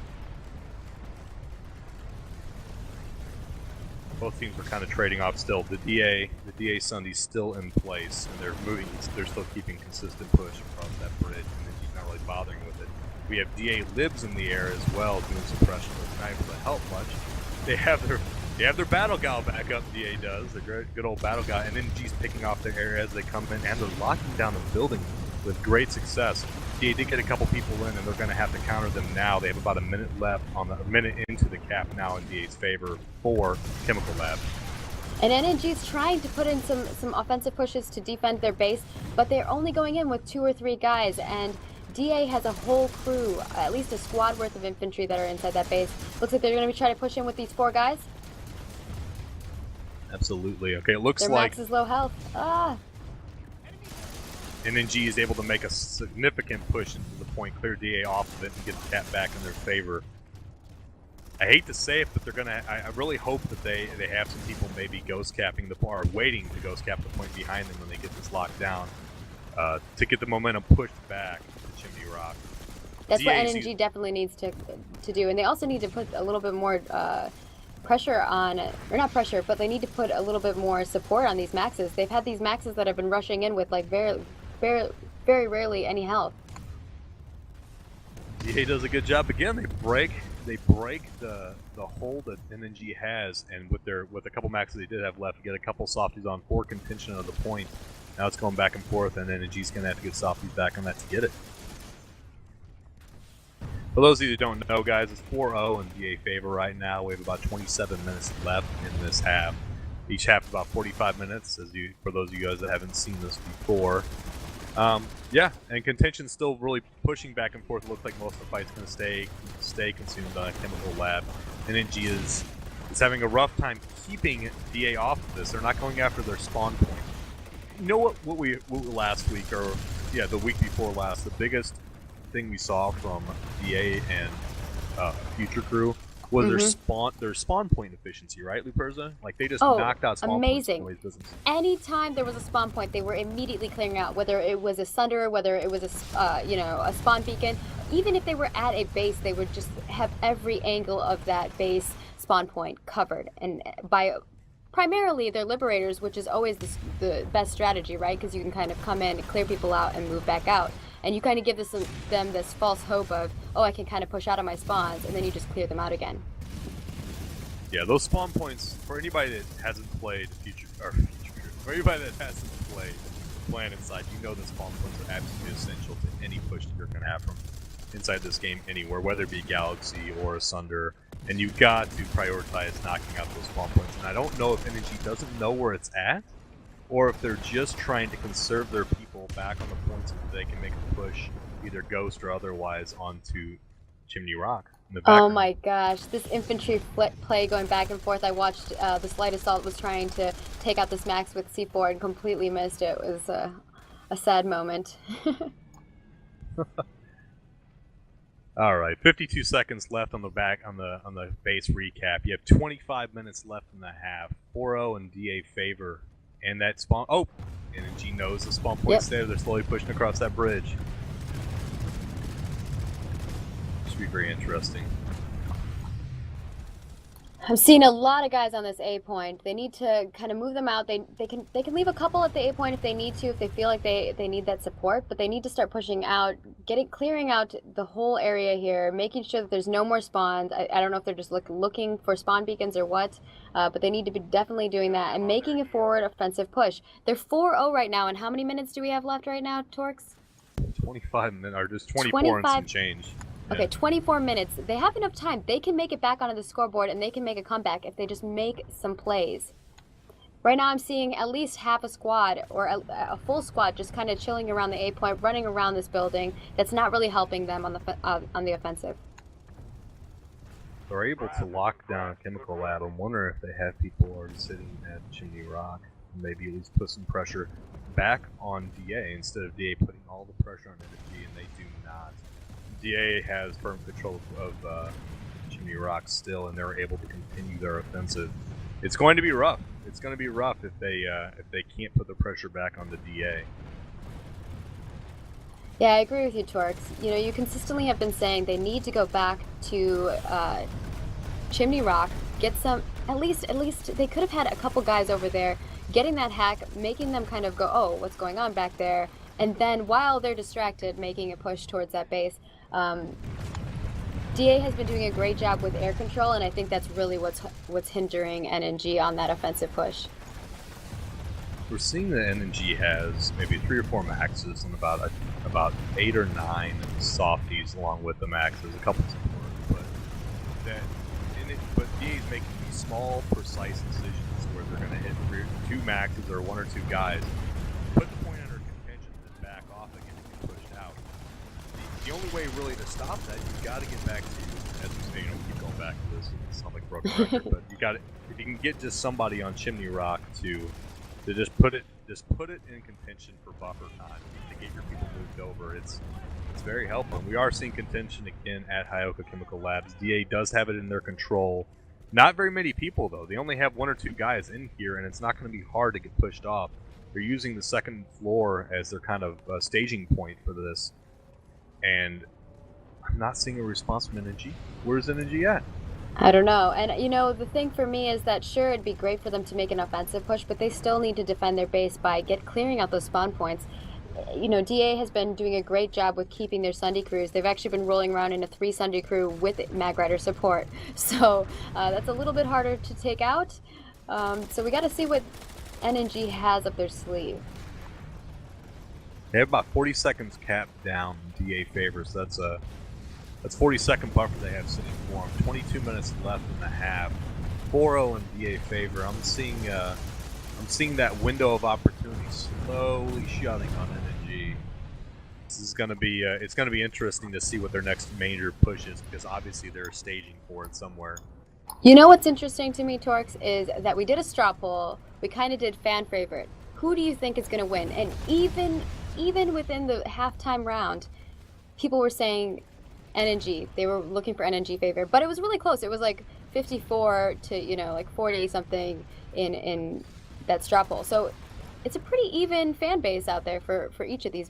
Both teams are kind of trading off still. The DA Sunday's still in place, and they're still keeping consistent push across that bridge, and then he's not really bothering with it. We have DA Libs in the air as well, doing suppression, but not able to help much. They have their battle gal back up, DA does, the good old battle gal, and then G's picking off their area as they come in, and they're locking down the building with great success. DA did get a couple people in, and they're going to have to counter them now. They have about a minute left, a minute into the cap now in DA's favor for Chemical Lab. And NNG's trying to put in some offensive pushes to defend their base, but they're only going in with 2 or 3 guys, and DA has a whole crew, at least a squad worth of infantry that are inside that base. Looks like they're going to be trying to push in with these 4 guys. Absolutely. Okay, it looks their like max is low health. NNG is able to make a significant push into the point, clear DA off of it, and get the cap back in their favor. I hate to say it, but they're gonna. I really hope that they have some people maybe ghost capping the point, or waiting to ghost cap the point behind them when they get this locked down, to get the momentum pushed back to Chimney Rock. That's what NNG definitely needs to do, and they also need to put a little bit more pressure on, or not pressure, but they need to put a little bit more support on these maxes. They've had these maxes that have been rushing in with like very rarely any health. DA does a good job again. They break the hold that NNG has, and with a couple maxes they did have left, get a couple softies on for contention of the point. Now it's going back and forth, and NNG's gonna have to get softies back on that to get it. For those of you that don't know, guys, it's 4-0 in DA favor right now. We have about 27 minutes left in this half. Each half about 45 minutes, for those of you guys that haven't seen this before. Yeah, and contention's still really pushing back and forth. It looks like most of the fight's going to stay consumed by Chemical Lab. NNG is having a rough time keeping DA off of this. They're not going after their spawn point. You know what last week, or yeah, the week before last, the biggest thing we saw from DA and Future Crew was their spawn point efficiency, right, Luperza? Like, they just knocked out spawn amazing. points. Amazing. Anytime there was a spawn point, they were immediately clearing out, whether it was a sunder, whether it was a spawn beacon. Even if they were at a base, they would just have every angle of that base spawn point covered, and by primarily their liberators, which is always the best strategy, right? Because you can kind of come in, clear people out, and move back out. And you kind of give them this false hope of, oh, I can kind of push out of my spawns, and then you just clear them out again. Yeah, those spawn points, for anybody that hasn't played for anybody that hasn't played PlanetSide, you know the spawn points are absolutely essential to any push that you're going to have from inside this game anywhere, whether it be Galaxy or a Sunder, and you've got to prioritize knocking out those spawn points. And I don't know if NNG doesn't know where it's at, or if they're just trying to conserve their people back on the points so that they can make a push, either ghost or otherwise, onto Chimney Rock. Oh my gosh, this infantry play going back and forth. I watched this light assault was trying to take out this max with C4 and completely missed it. It was a sad moment. All right, 52 seconds left on the base recap. You have 25 minutes left in the half. 4-0 and DA favor, and that spawn. Oh, NG knows the spawn point's there. They're slowly pushing across that bridge. Should be very interesting. I'm seeing a lot of guys on this A point. They need to kind of move them out. They can leave a couple at the A point if they need to, if they feel like they need that support, but they need to start pushing out, clearing out the whole area here, making sure that there's no more spawns. I don't know if they're just looking for spawn beacons or what, but they need to be definitely doing that and making a forward offensive push. They're 4-0 right now, and how many minutes do we have left right now, Torkz? 25 minutes, or just 24 and some change. Okay, 24 minutes. They have enough time. They can make it back onto the scoreboard, and they can make a comeback if they just make some plays. Right now I'm seeing at least half a squad, or a full squad, just kind of chilling around the A point, running around this building. That's not really helping them on the offensive. They're able to lock down a chemical lab. I'm wondering if they have people already sitting at Chimney Rock. Maybe at least put some pressure back on DA instead of DA putting all the pressure on NG, and they do not. DA has firm control of Chimney Rock still, and they're able to continue their offensive. It's going to be rough. It's going to be rough if they can't put the pressure back on the DA. Yeah, I agree with you, Torkz. You know, you consistently have been saying they need to go back to Chimney Rock, get some. At least they could have had a couple guys over there, getting that hack, making them kind of go, oh, what's going on back there? And then while they're distracted, making a push towards that base. DA has been doing a great job with air control, and I think that's really what's hindering NNG on that offensive push. We're seeing that NNG has maybe 3 or 4 maxes and about 8 or 9 softies along with the maxes, a couple support, but DA is making these small, precise decisions where they're going to hit 2 maxes or 1 or 2 guys, put the point under contention, and back off again and get pushed out. The only way really to stop that, you've got to get back to, as we say, we keep going back to this, it's not like a broken record, but you got to, if you can get just somebody on Chimney Rock to just put it in contention for buffer time to get your people moved over, it's very helpful. And we are seeing contention again at Hyoka Chemical Labs. DA does have it in their control. Not very many people though. They only have 1 or 2 guys in here, and it's not going to be hard to get pushed off. They're using the second floor as their kind of staging point for this. And I'm not seeing a response from NG. Where's NG at? I don't know. And, you know, the thing for me is that, sure, it'd be great for them to make an offensive push, but they still need to defend their base by clearing out those spawn points. You know, DA has been doing a great job with keeping their Sunday crews. They've actually been rolling around in a 3 Sunday crew with Mag Rider support. So that's a little bit harder to take out. So we got to see what NNG has up their sleeve. They have about 40 seconds capped down in DA favor, so that's 40-second buffer they have sitting for them. 22 minutes left in the half. 4-0 in DA favor. I'm seeing that window of opportunity slowly shutting on NNG. This is going to be it's going to be interesting to see what their next major push is, because obviously they're staging for it somewhere. You know what's interesting to me, Torkz, is that we did a straw poll. We kind of did fan favorite. Who do you think is going to win? And even within the halftime round, people were saying NNG. They were looking for NNG favor, but it was really close. It was like 54 to, like 40 something in that straw poll. So it's a pretty even fan base out there for each of these.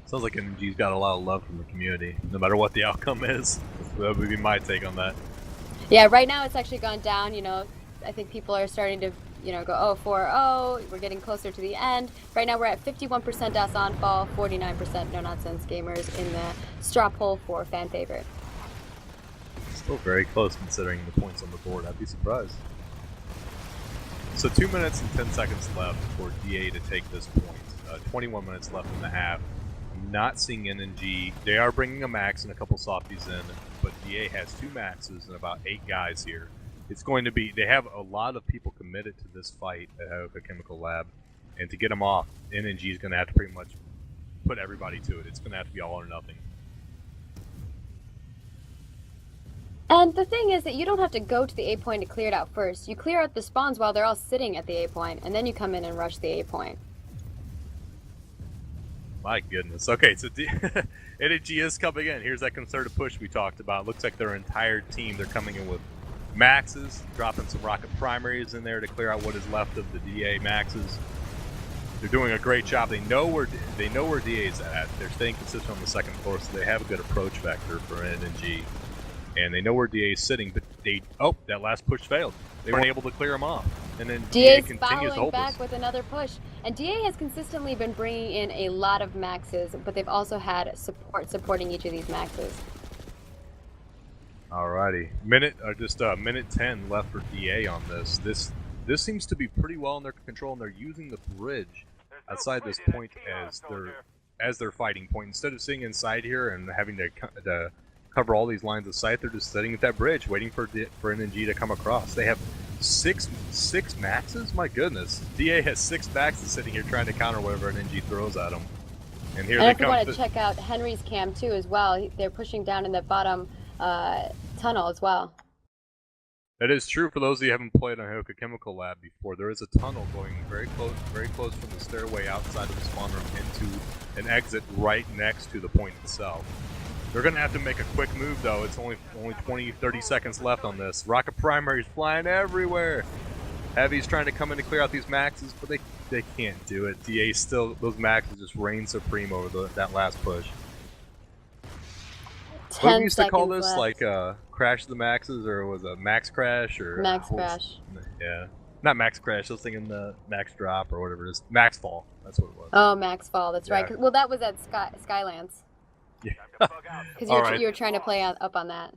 Sounds like NNG's got a lot of love from the community, no matter what the outcome is. That would be my take on that. Yeah, right now it's actually gone down. I think people are starting to go 4-0. We're getting closer to the end. Right now we're at 51% DasAnfall, 49% No Nonsense Gamers in the straw poll for fan favorite. Still very close considering the points on the board. I'd be surprised. So 2 minutes and 10 seconds left for DA to take this point. 21 minutes left in the half. Not seeing NNG. They are bringing a max and a couple softies in, but DA has 2 maxes and about 8 guys here. It's going to be, they have a lot of people committed to this fight at Hyoka Chemical Lab, and to get them off, NNG is going to have to pretty much put everybody to it. It's going to have to be all or nothing. And the thing is that you don't have to go to the A point to clear it out first. You clear out the spawns while they're all sitting at the A point, and then you come in and rush the A point. My goodness. Okay, so Energy is coming in. Here's that concerted push we talked about. Looks like their entire team, they're coming in with maxes, dropping some rocket primaries in there to clear out what is left of the DA maxes. They're doing a great job. They know where DA's at. They're staying consistent on the second floor, so they have a good approach vector for NNG. And they know where DA is sitting, but that last push failed. They weren't able to clear them off. And then DA continues to hold back with another push. And DA has consistently been bringing in a lot of maxes, but they've also had support supporting each of these maxes. Alrighty, minute 10 left for DA on this. This seems to be pretty well in their control, and they're using the bridge outside this point as their fighting point. Instead of sitting inside here and having to cover all these lines of sight, they're just sitting at that bridge, waiting for NNG to come across. They have six maxes. My goodness, DA has 6 maxes sitting here trying to counter whatever NNG throws at them. And here they come. If you want to check out Henry's cam too, as well, they're pushing down in the bottom tunnel as well. That is true for those of you who haven't played on Hyoka Chemical Lab before. There is a tunnel going very close from the stairway outside of the spawn room into an exit right next to the point itself. They're going to have to make a quick move, though. It's only 20-30 seconds left on this. Rocket primaries flying everywhere. Heavy's trying to come in to clear out these maxes, but they can't do it. DA still, those maxes just reign supreme over that last push. What do we used to call this? Left. Like Crash the Maxes, or was it Max Crash? Or Max Crash. Yeah. Not Max Crash, I was thinking the Max Drop or whatever it is. Max Fall, that's what it was. Oh, Max Fall, that's right. Well, that was at Skylands. Yeah. Because you were trying to play up on that.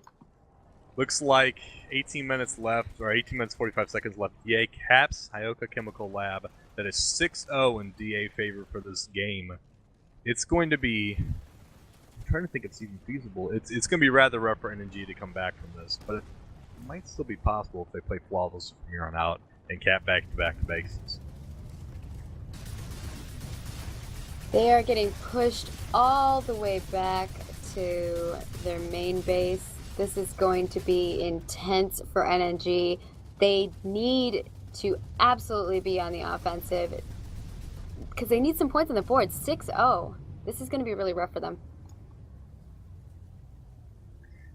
Looks like 18 minutes left, or 18 minutes 45 seconds left. DA caps Hyoka Chemical Lab. That is 6-0 in DA favor for this game. It's going to be... I'm trying to think if it's even feasible. It's going to be rather rough for NNG to come back from this, but it might still be possible if they play flawless from here on out and cap back-to-back bases. They are getting pushed all the way back to their main base. This is going to be intense for NNG. They need to absolutely be on the offensive because they need some points on the board. 6-0. This is going to be really rough for them.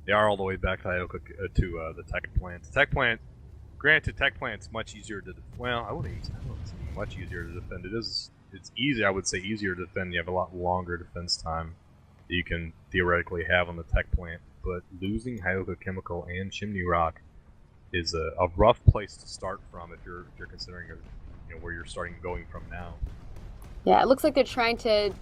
They are all the way back to Hyoka to the tech plant. The tech plant, granted, tech plant's much easier to well, I wouldn't say much easier to defend. It's easy, I would say, easier to defend. You have a lot longer defense time that you can theoretically have on the tech plant. But losing Hyoka Chemical and Chimney Rock is a rough place to start from if you're considering where you're starting going from now. Yeah, it looks like they're trying to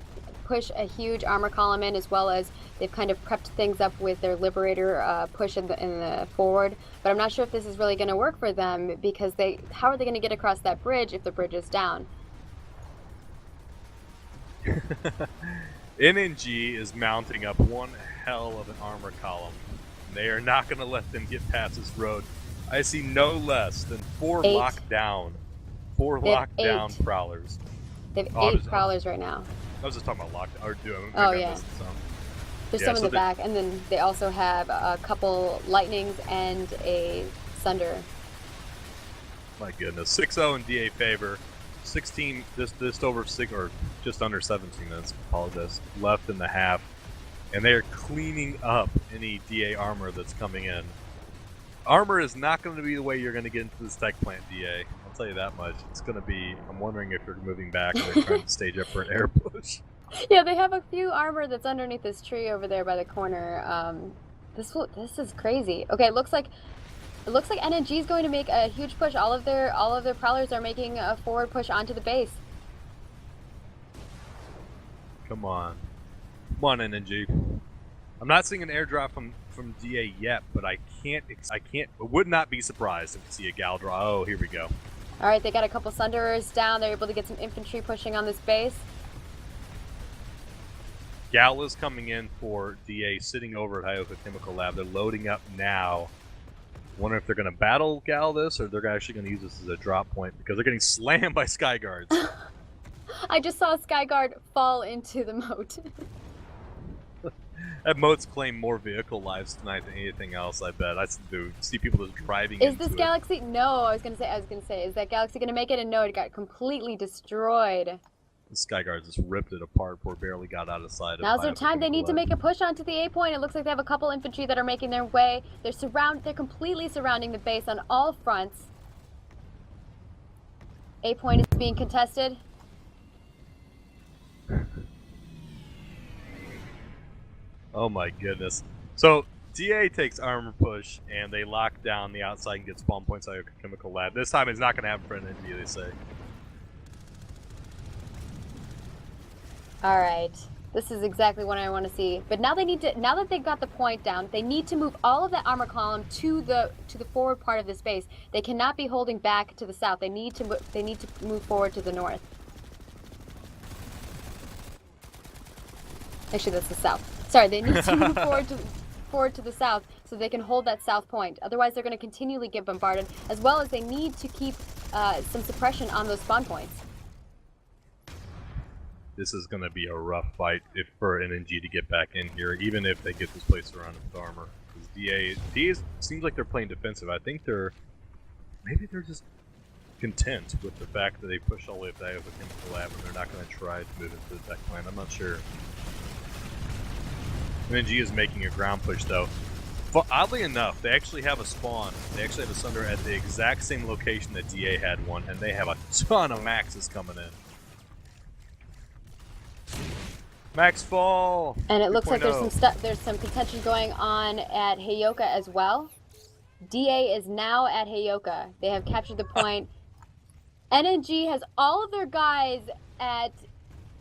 push a huge armor column in, as well as they've kind of prepped things up with their Liberator push in the forward. But I'm not sure if this is really going to work for them, because how are they going to get across that bridge if the bridge is down? NNG is mounting up one hell of an armor column. They are not going to let them get past this road. I see no less than 4 lockdown prowlers. They have 8 prowlers right now. I was just talking about lockdown. Or oh yeah. There's some in the back, and then they also have a couple lightnings and a Sunder. My goodness, 6-0 in DA favor. 16, just over 6 or just under 17 minutes. Apologize. Left in the half, and they are cleaning up any DA armor that's coming in. Armor is not going to be the way you're going to get into this tech plant, DA. I'll tell you that much. It's going to be. I'm wondering if you're moving back and they're trying to stage up for an air push. Yeah, they have a few armor that's underneath this tree over there by the corner. This is crazy. Okay, it looks like NNG is going to make a huge push. All of their prowlers are making a forward push onto the base. Come on, NNG. I'm not seeing an airdrop from DA yet, but I would not be surprised if we see a gal draw. Oh, here we go. All right, they got a couple Sunderers down. They're able to get some infantry pushing on this base. Gal is coming in for DA, sitting over at Hyoka Chemical Lab. They're loading up now. Wonder if they're going to battle Gal this, or they're actually going to use this as a drop point, because they're getting slammed by Skyguards. I just saw a Skyguard fall into the moat. That moat's claimed more vehicle lives tonight than anything else, I bet. I do see people just driving into this Galaxy? No, I was gonna say, is that Galaxy gonna make it? And no, it got completely destroyed. The Skyguards just ripped it apart. Poor barely got out of sight. Now's their time. They need to make a push onto the A point. It looks like they have a couple infantry that are making their way. They're completely surrounding the base on all fronts. A point is being contested. Oh my goodness. So DA takes armor push and they lock down the outside and get spawn points out of Chemical Lab. This time it's not going to happen for an NG, they say. All right, this is exactly what I want to see. But now they need to. Now that they've got the point down, they need to move all of that armor column to the forward part of this base. They cannot be holding back to the south. They need to. They need to move forward to the north. Actually, that's the south. Sorry, they need to move forward to the south so they can hold that south point. Otherwise, they're going to continually get bombarded. As well as they need to keep some suppression on those spawn points. This is going to be a rough fight for NNG to get back in here, even if they get this place surrounded with armor. Because DA seems like they're playing defensive. I think maybe they're just content with the fact that they push all the way up to the Chemical Lab and they're not going to try to move into the tech plant. I'm not sure. NNG is making a ground push though. But oddly enough, they actually have a spawn. They actually have a Sunder at the exact same location that DA had one, and they have a ton of Maxes coming in. Max fall! And it looks like oh. there's some contention going on at Heyoka as well. DA is now at Heyoka. They have captured the point. NNG has all of their guys at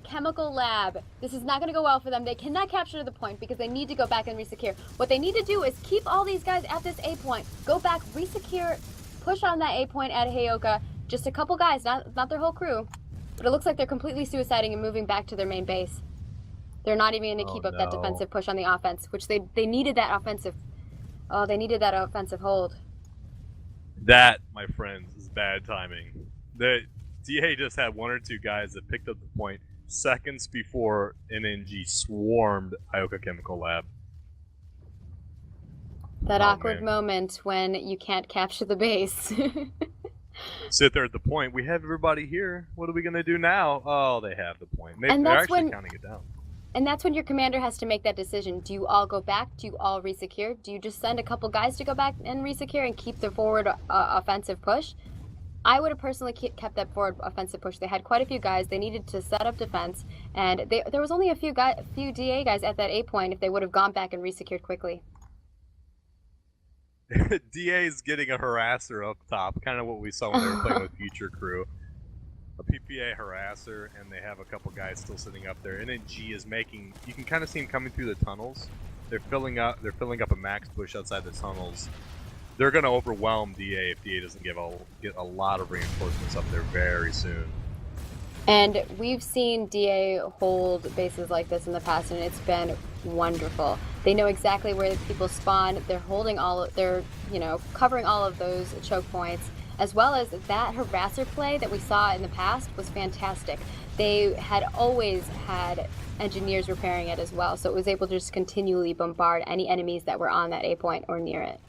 Chemical Lab. This is not going to go well for them. They cannot capture the point because they need to go back and resecure. What they need to do is keep all these guys at this A point. Go back, resecure, push on that A point at Heyoka. Just a couple guys, not their whole crew. But it looks like they're completely suiciding and moving back to their main base. They're not even going to keep up that defensive push on the offense, which they needed that offensive. Oh, they needed that offensive hold. That, my friends, is bad timing. The DA just had one or two guys that picked up the point seconds before NNG swarmed Ioka Chemical Lab. That awkward moment when you can't capture the base. Sit there at the point. We have everybody here. What are we going to do now? Oh, they have the point. They're actually counting it down. And that's when your commander has to make that decision. Do you all go back? Do you all resecure? Do you just send a couple guys to go back and resecure and keep the forward offensive push? I would have personally kept that forward offensive push. They had quite a few guys. They needed to set up defense. And there was only a few DA guys at that A point if they would have gone back and resecured quickly. DA is getting a harasser up top, kind of what we saw when they were playing with Future Crew. A PPA harasser, and they have a couple guys still sitting up there. NNG is making, you can kind of see them coming through the tunnels. They're filling up a max push outside the tunnels. They're going to overwhelm DA if DA doesn't get a lot of reinforcements up there very soon. And we've seen DA hold bases like this in the past, and it's been wonderful. They know exactly where people spawn. They're holding covering all of those choke points, as well as that harasser play that we saw in the past was fantastic. They had always had engineers repairing it as well, so it was able to just continually bombard any enemies that were on that A point or near it.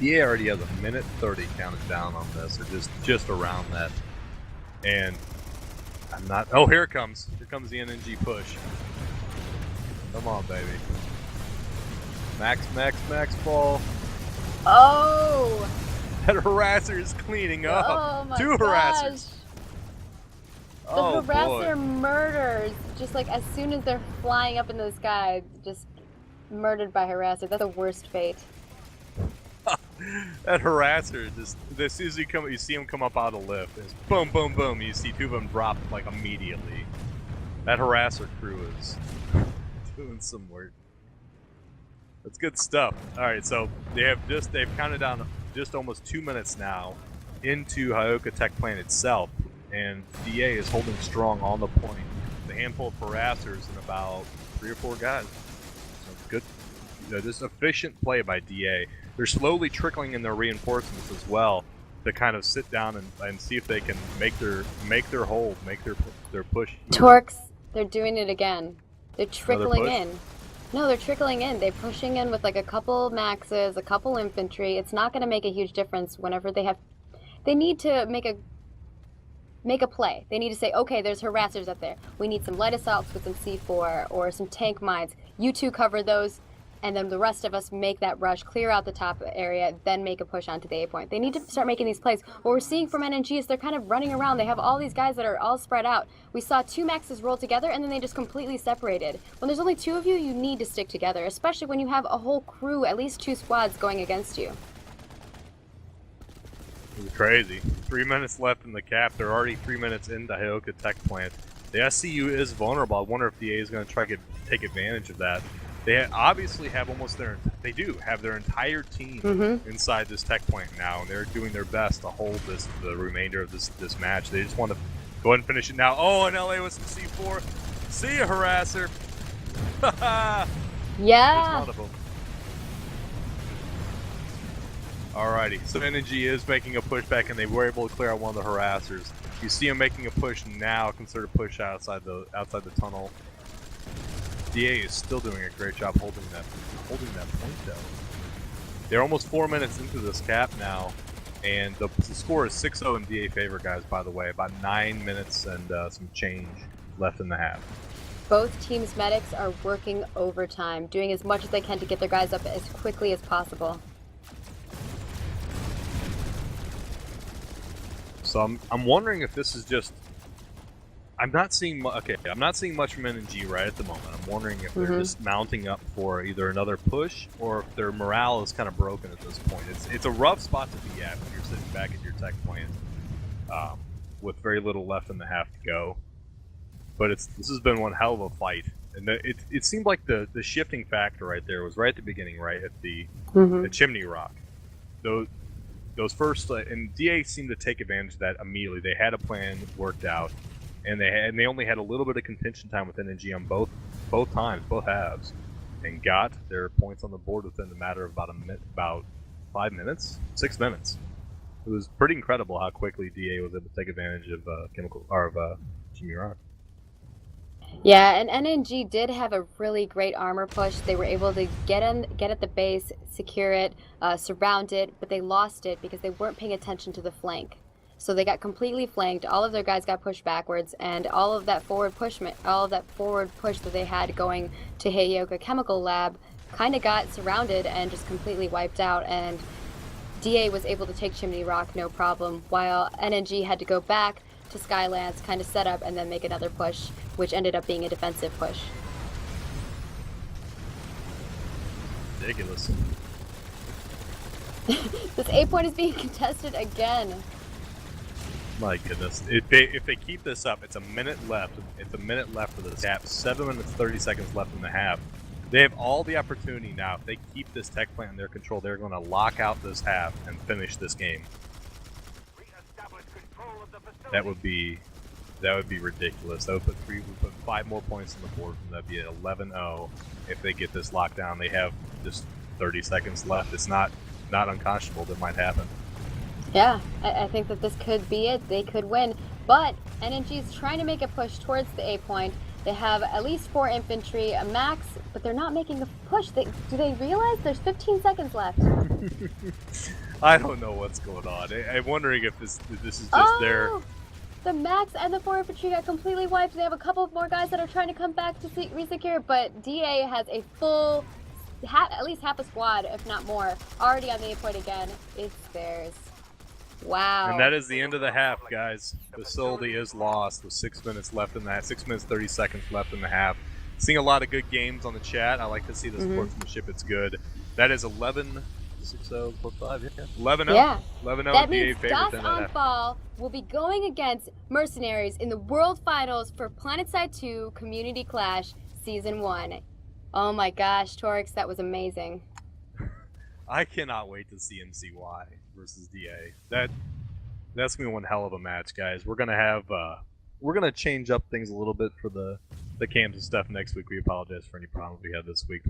DA already has a minute 30 counted down on this, or just around that. And I'm not. Oh, here it comes. Here comes the NNG push. Come on, baby. Max ball. Oh! That harasser is cleaning up. Oh my Two gosh. harassers. The Oh, harasser boy. murders, just like as soon as they're flying up in the sky, just murdered by harasser. That's the worst fate. That harasser, just as soon as you see him come up out of the lift, it's boom, boom, boom. You see two of them drop like immediately. That harasser crew is doing some work. That's good stuff. All right, so they've counted down just almost 2 minutes now into Hyoka Tech Plant itself, and DA is holding strong on the point. The handful of harassers and about 3 or 4 guys. So good, just efficient play by DA. They're slowly trickling in their reinforcements as well to kind of sit down and see if they can make their hold, make their push. Torkz, they're doing it again. They're trickling in. No, they're trickling in. They're pushing in with like a couple maxes, a couple infantry. It's not going to make a huge difference whenever they need to make make a play. They need to say, okay, there's harassers up there. We need some light assaults with some C4 or some tank mines. You two cover those, and then the rest of us make that rush, clear out the top area, then make a push onto the A point. They need to start making these plays. What we're seeing from NNG is they're kind of running around. They have all these guys that are all spread out. We saw 2 Maxes roll together, and then they just completely separated. When there's only 2 of you, you need to stick together, especially when you have a whole crew, at least 2 squads going against you. It's crazy. 3 minutes left in the cap. They're already 3 minutes into Hyoka Tech Plant. The SCU is vulnerable. I wonder if DA is going to try to take advantage of that. They obviously have they do have their entire team inside this tech plant now, and they're doing their best to hold the remainder of this match. They just want to go ahead and finish it now. Oh, and LA with some C4. See ya, harasser. Yeah. There's one of them. Alrighty, so NNG is making a pushback, and they were able to clear out one of the harassers. You see him making a push now, considered push outside the tunnel. DA is still doing a great job holding that point though. They're almost 4 minutes into this cap now, and the score is 6-0 in DA favor, guys. By the way, about 9 minutes and some change left in the half. Both teams' medics are working overtime, doing as much as they can to get their guys up as quickly as possible. So I'm wondering if this is just. I'm not seeing much from NNG right at the moment. I'm wondering if they're just mounting up for either another push or if their morale is kind of broken at this point. It's a rough spot to be at when you're sitting back at your tech plant with very little left in the half to go. But this has been one hell of a fight, and it seemed like the shifting factor right there was right at the beginning, right at the Chimney Rock. Those first and DA seemed to take advantage of that immediately. They had a plan worked out. And they only had a little bit of contention time with NNG on both halves, and got their points on the board within the matter of about 5 minutes, 6 minutes. It was pretty incredible how quickly DA was able to take advantage of Jimmy Rock. Yeah, and NNG did have a really great armor push. They were able to get at the base, secure it, surround it, but they lost it because they weren't paying attention to the flank. So they got completely flanked. All of their guys got pushed backwards, and all of that forward push that they had going to Hyoka Chemical Lab kind of got surrounded and just completely wiped out. And DA was able to take Chimney Rock no problem, while NNG had to go back to Skylance, kind of set up, and then make another push, which ended up being a defensive push. Ridiculous. This A point is being contested again. My goodness. If they keep this up, it's a minute left. It's a minute left for this half. 7 minutes 30 seconds left in the half. They have all the opportunity now. If they keep this tech plant in their control, they're going to lock out this half and finish this game. That would be ridiculous. That would put 5 more points on the board, and that'd be an 11-0 if they get this locked down. They have just 30 seconds left. It's not unconscionable that might happen. Yeah, I think that this could be it. They could win, but NNG is trying to make a push towards the A point. They have at least 4 infantry, a max, but they're not making a push. Do they realize there's 15 seconds left? I don't know what's going on. I'm wondering if this is just their... The max and the 4 infantry got completely wiped. They have a couple of more guys that are trying to come back to resecure, but DA has a full, at least half a squad, if not more, already on the A point again. It's theirs. Wow. And that is the end of the half, guys. Facility is lost with 6 minutes left in that. 6 minutes 30 seconds left in the half. Seeing a lot of good games on the chat. I like to see the sportsmanship. It's good. That is 11. 6-0, 4-5, yeah. 11-0. Yeah. 11-0. That means DasAnfall will be going against Mercenaries in the World Finals for PlanetSide 2 Community Clash Season 1. Oh my gosh, Torkz, that was amazing. I cannot wait to see MCY versus DA. That's gonna be one hell of a match, guys. We're gonna change up things a little bit for the cams and stuff next week. We apologize for any problems we had this week.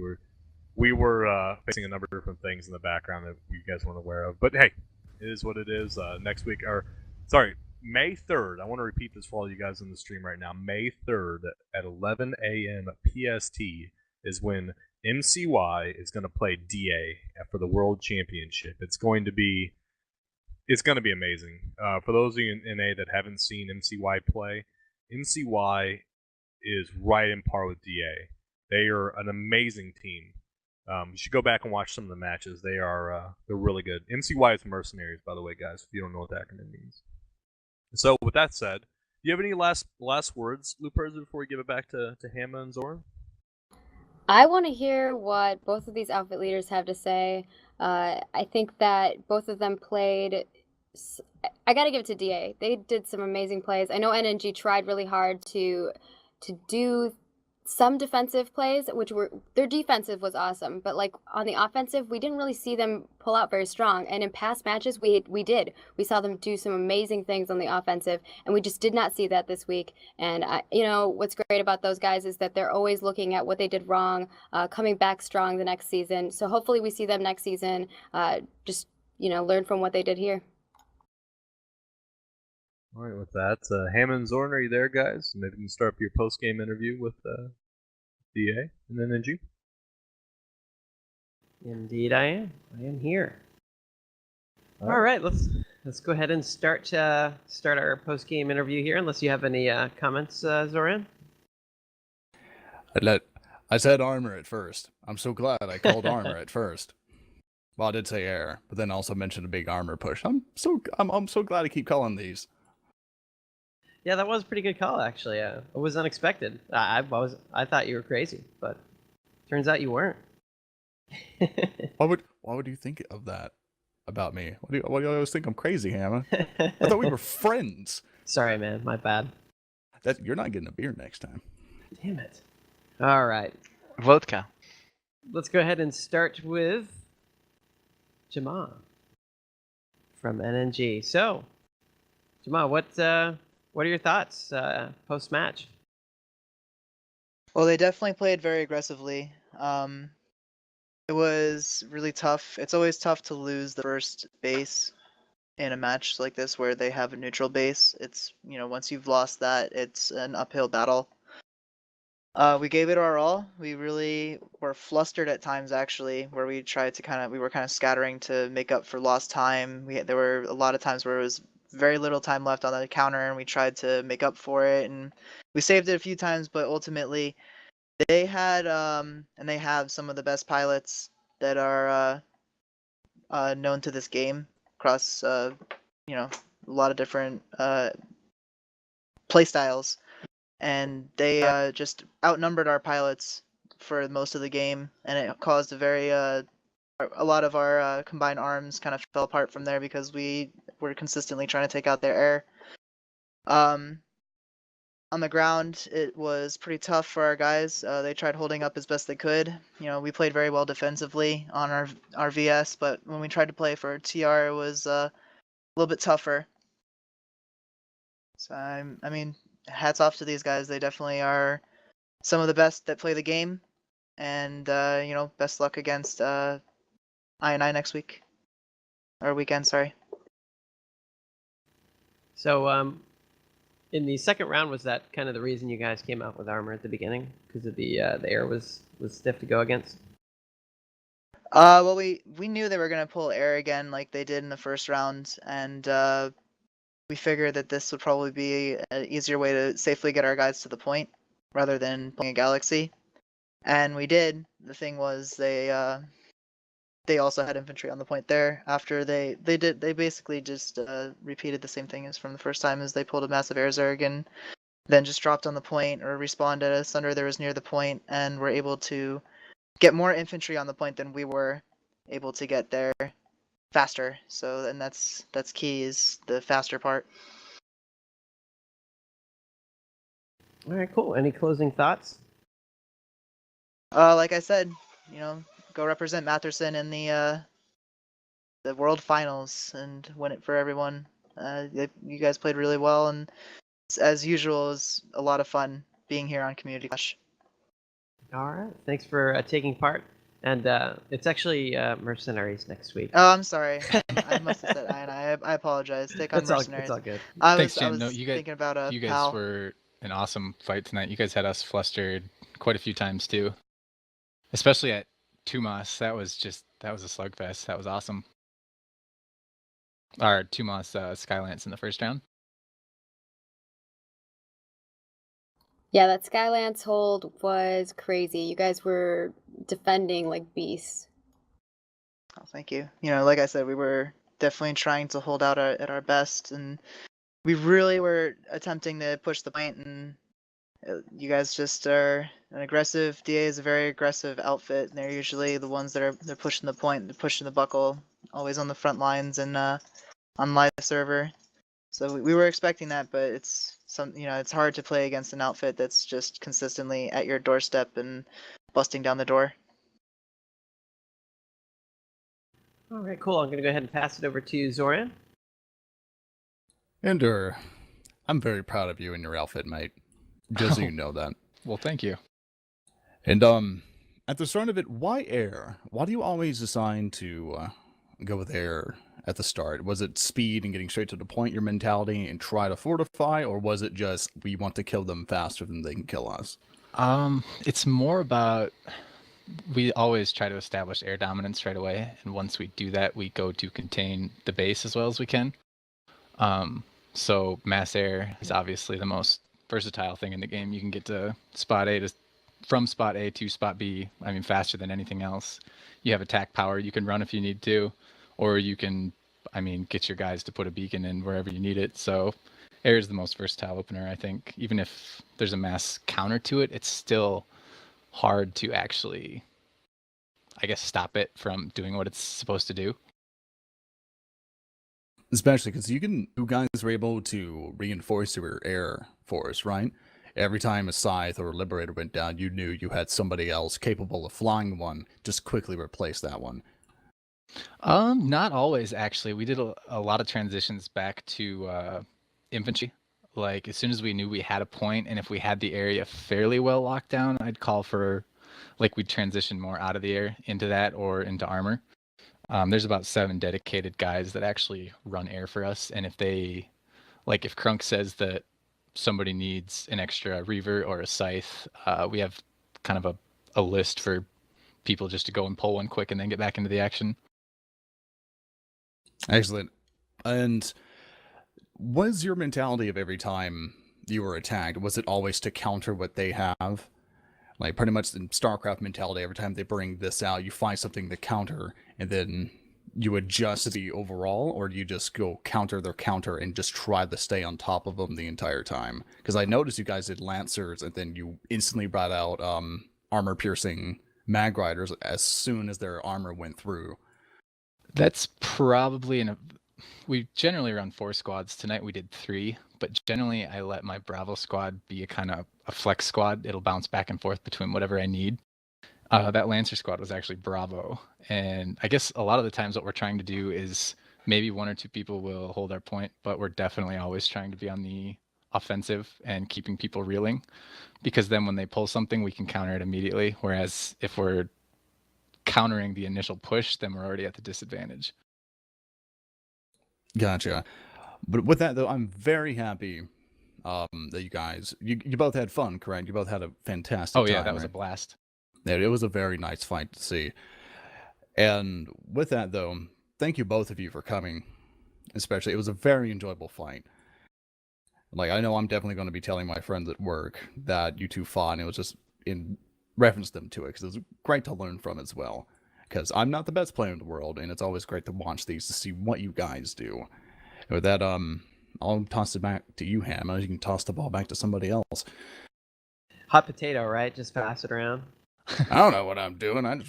We were facing a number of different things in the background that you guys weren't aware of. But hey, it is what it is. Next week, May 3rd. I want to repeat this for all you guys in the stream right now. May 3rd at 11 a.m. PST is when MCY is going to play DA for the World Championship. It's going to be It's going to be amazing. For those of you in NA that haven't seen MCY play, MCY is right in par with DA. They are an amazing team. You should go back and watch some of the matches. They're really good. MCY is mercenaries, by the way, guys. If you don't know what that acronym means. So with that said, do you have any last words, Luperza, before we give it back to Hamma and Zoran? I want to hear what both of these outfit leaders have to say. I think that both of them played. I got to give it to DA. They did some amazing plays. I know NNG tried really hard to do some defensive plays, which were their defensive was awesome, but like on the offensive, we didn't really see them pull out very strong. And in past matches, we did. We saw them do some amazing things on the offensive, and we just did not see that this week. And what's great about those guys is that they're always looking at what they did wrong, coming back strong the next season. So hopefully we see them next season. Just learn from what they did here. All right, with that, Hamma and Zoran, are you there, guys? Maybe you can start up your post-game interview with DA and then NG. Indeed, I am. I am here. All right, let's go ahead and start our post-game interview here. Unless you have any comments, Zoran. I said armor at first. I'm so glad I called armor at first. Well, I did say air, but then also mentioned a big armor push. I'm so glad I keep calling these. Yeah, that was a pretty good call, actually. It was unexpected. I thought you were crazy, but turns out you weren't. Why would you think of that about me? Why do you always think I'm crazy, Hamma? I thought we were friends. Sorry, man. My bad. You're not getting a beer next time. Damn it. All right. Vodka. Let's go ahead and start with Jamal from NNG. So, Jamal, what are your thoughts post-match? Well, they definitely played very aggressively. It was really tough. It's always tough to lose the first base in a match like this where they have a neutral base. It's, once you've lost that, it's an uphill battle. We gave it our all. We really were flustered at times, actually, where we tried to we were kind of scattering to make up for lost time. There were a lot of times where it was very little time left on the counter, and we tried to make up for it, and we saved it a few times, but ultimately they had and they have some of the best pilots that are known to this game across a lot of different play styles, and they just outnumbered our pilots for most of the game, and it caused a lot of our combined arms kind of fell apart from there because we were consistently trying to take out their air. On the ground, it was pretty tough for our guys. They tried holding up as best they could. We played very well defensively on our VS, but when we tried to play for TR, it was a little bit tougher. So I mean, hats off to these guys. They definitely are some of the best that play the game, and best luck against I&I next week or weekend. Sorry. So, in the second round, was that kind of the reason you guys came out with armor at the beginning? Because of the air was stiff to go against? Well, we knew they were gonna pull air again, like they did in the first round, and we figured that this would probably be an easier way to safely get our guys to the point, rather than playing a galaxy. And we did. The thing was, they also had infantry on the point there. After they basically just repeated the same thing as from the first time, as they pulled a massive air zerg and then just dropped on the point or respawned at us under there was near the point, and were able to get more infantry on the point than we were able to get there faster. So, and that's key, is the faster part. All right, cool. Any closing thoughts? Like I said, go represent Matherson in the World Finals and win it for everyone. You guys played really well, and as usual, it was a lot of fun being here on Community Clash. All right. Thanks for taking part. And it's actually Mercenaries next week. Oh, I'm sorry. I must have said I apologize. Take on Mercenaries. It's all good. Thanks, Jim. I was thinking about you guys Pal. were an awesome fight tonight. You guys had us flustered quite a few times too, especially at Tumas. That was a slugfest. That was awesome. Our Tumas Skylance in the first round. Yeah, that Skylance hold was crazy. You guys were defending like beasts. Oh, thank you. You know, like I said, we were definitely trying to hold out at our best, and we really were attempting to push the point, and you guys just are an aggressive. DA is a very aggressive outfit, and they're usually the ones that they're pushing the point, they're pushing the buckle, always on the front lines and on live server. So we were expecting that, but it's it's hard to play against an outfit that's just consistently at your doorstep and busting down the door. All right, cool. I'm going to go ahead and pass it over to Zoran. Ender, I'm very proud of you and your outfit, mate. Just so you know that. Well, thank you. And at the start of it, why air? Why do you always decide to go with air at the start? Was it speed and getting straight to the point, your mentality, and try to fortify, or was it just we want to kill them faster than they can kill us? It's more about we always try to establish air dominance right away, and once we do that, we go to contain the base as well as we can. So mass air is obviously the most versatile thing in the game. You can get to spot A from spot A to spot B, I mean, faster than anything else. You have attack power, you can run if you need to, or you can, I mean, get your guys to put a beacon in wherever you need it. So air is the most versatile opener, I think. Even if there's a mass counter to it, it's still hard to actually, I guess, stop it from doing what it's supposed to do. Especially because you guys were able to reinforce your air force, right? Every time a Scythe or a Liberator went down, you knew you had somebody else capable of flying one. Just quickly replace that one. Not always, actually. We did a lot of transitions back to infantry. Like, as soon as we knew we had a point, and if we had the area fairly well locked down, I'd call for, like, we'd transition more out of the air into that or into armor. There's about 7 dedicated guys that actually run air for us, and if if Krunk says that somebody needs an extra Reaver or a Scythe, we have kind of a list for people just to go and pull one quick and then get back into the action. Excellent. And was your mentality of every time you were attacked, was it always to counter what they have? Like, pretty much the StarCraft mentality, every time they bring this out, you find something to counter, and then you adjust the overall, or do you just go counter their counter and just try to stay on top of them the entire time? Because I noticed you guys did Lancers, and then you instantly brought out armor-piercing Mag Riders as soon as their armor went through. That's probably we generally run 4 squads. Tonight we did 3, but generally I let my Bravo squad be a kind of a flex squad. It'll bounce back and forth between whatever I need. That Lancer squad was actually Bravo. And I guess a lot of the times what we're trying to do is maybe 1 or 2 people will hold our point, but we're definitely always trying to be on the offensive and keeping people reeling, because then when they pull something, we can counter it immediately. Whereas if we're countering the initial push, then we're already at the disadvantage. Gotcha. But with that, though, I'm very happy that you guys, you both had fun, correct? You both had a fantastic time. Oh, yeah, that was right? a blast. Yeah, it was a very nice fight to see. And with that, though, thank you both of you for coming. Especially, it was a very enjoyable fight. Like, I know I'm definitely going to be telling my friends at work that you two fought, and it was just in reference them to it, because it was great to learn from as well. Because I'm not the best player in the world, and it's always great to watch these to see what you guys do. And with that, I'll toss it back to you, Hamma. You can toss the ball back to somebody else. Hot potato, right? Just pass it around. I don't know what I'm doing. I'm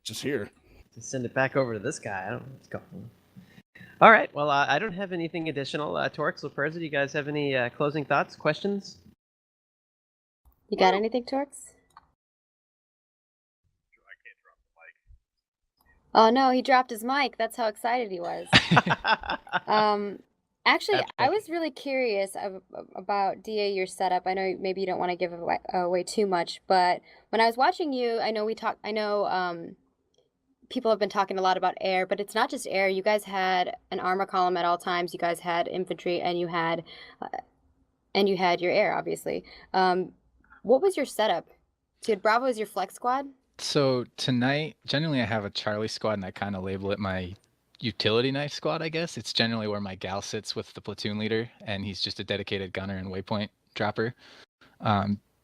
just here. Just send it back over to this guy. I don't know what's going on. All right. Well, I don't have anything additional. Torkz, Luperza, do you guys have any closing thoughts, questions? You got anything, Torkz? Oh no, he dropped his mic. That's how excited he was. Actually, I was really curious about DA, your setup. I know maybe you don't want to give away too much, but when I was watching you, I know people have been talking a lot about air, but it's not just air. You guys had an armor column at all times. You guys had infantry, and you had your air, obviously. What was your setup? So you had Bravo as your flex squad? So tonight, generally I have a Charlie squad, and I kind of label it my utility knife squad, I guess. It's generally where my gal sits with the platoon leader, and he's just a dedicated gunner and waypoint dropper.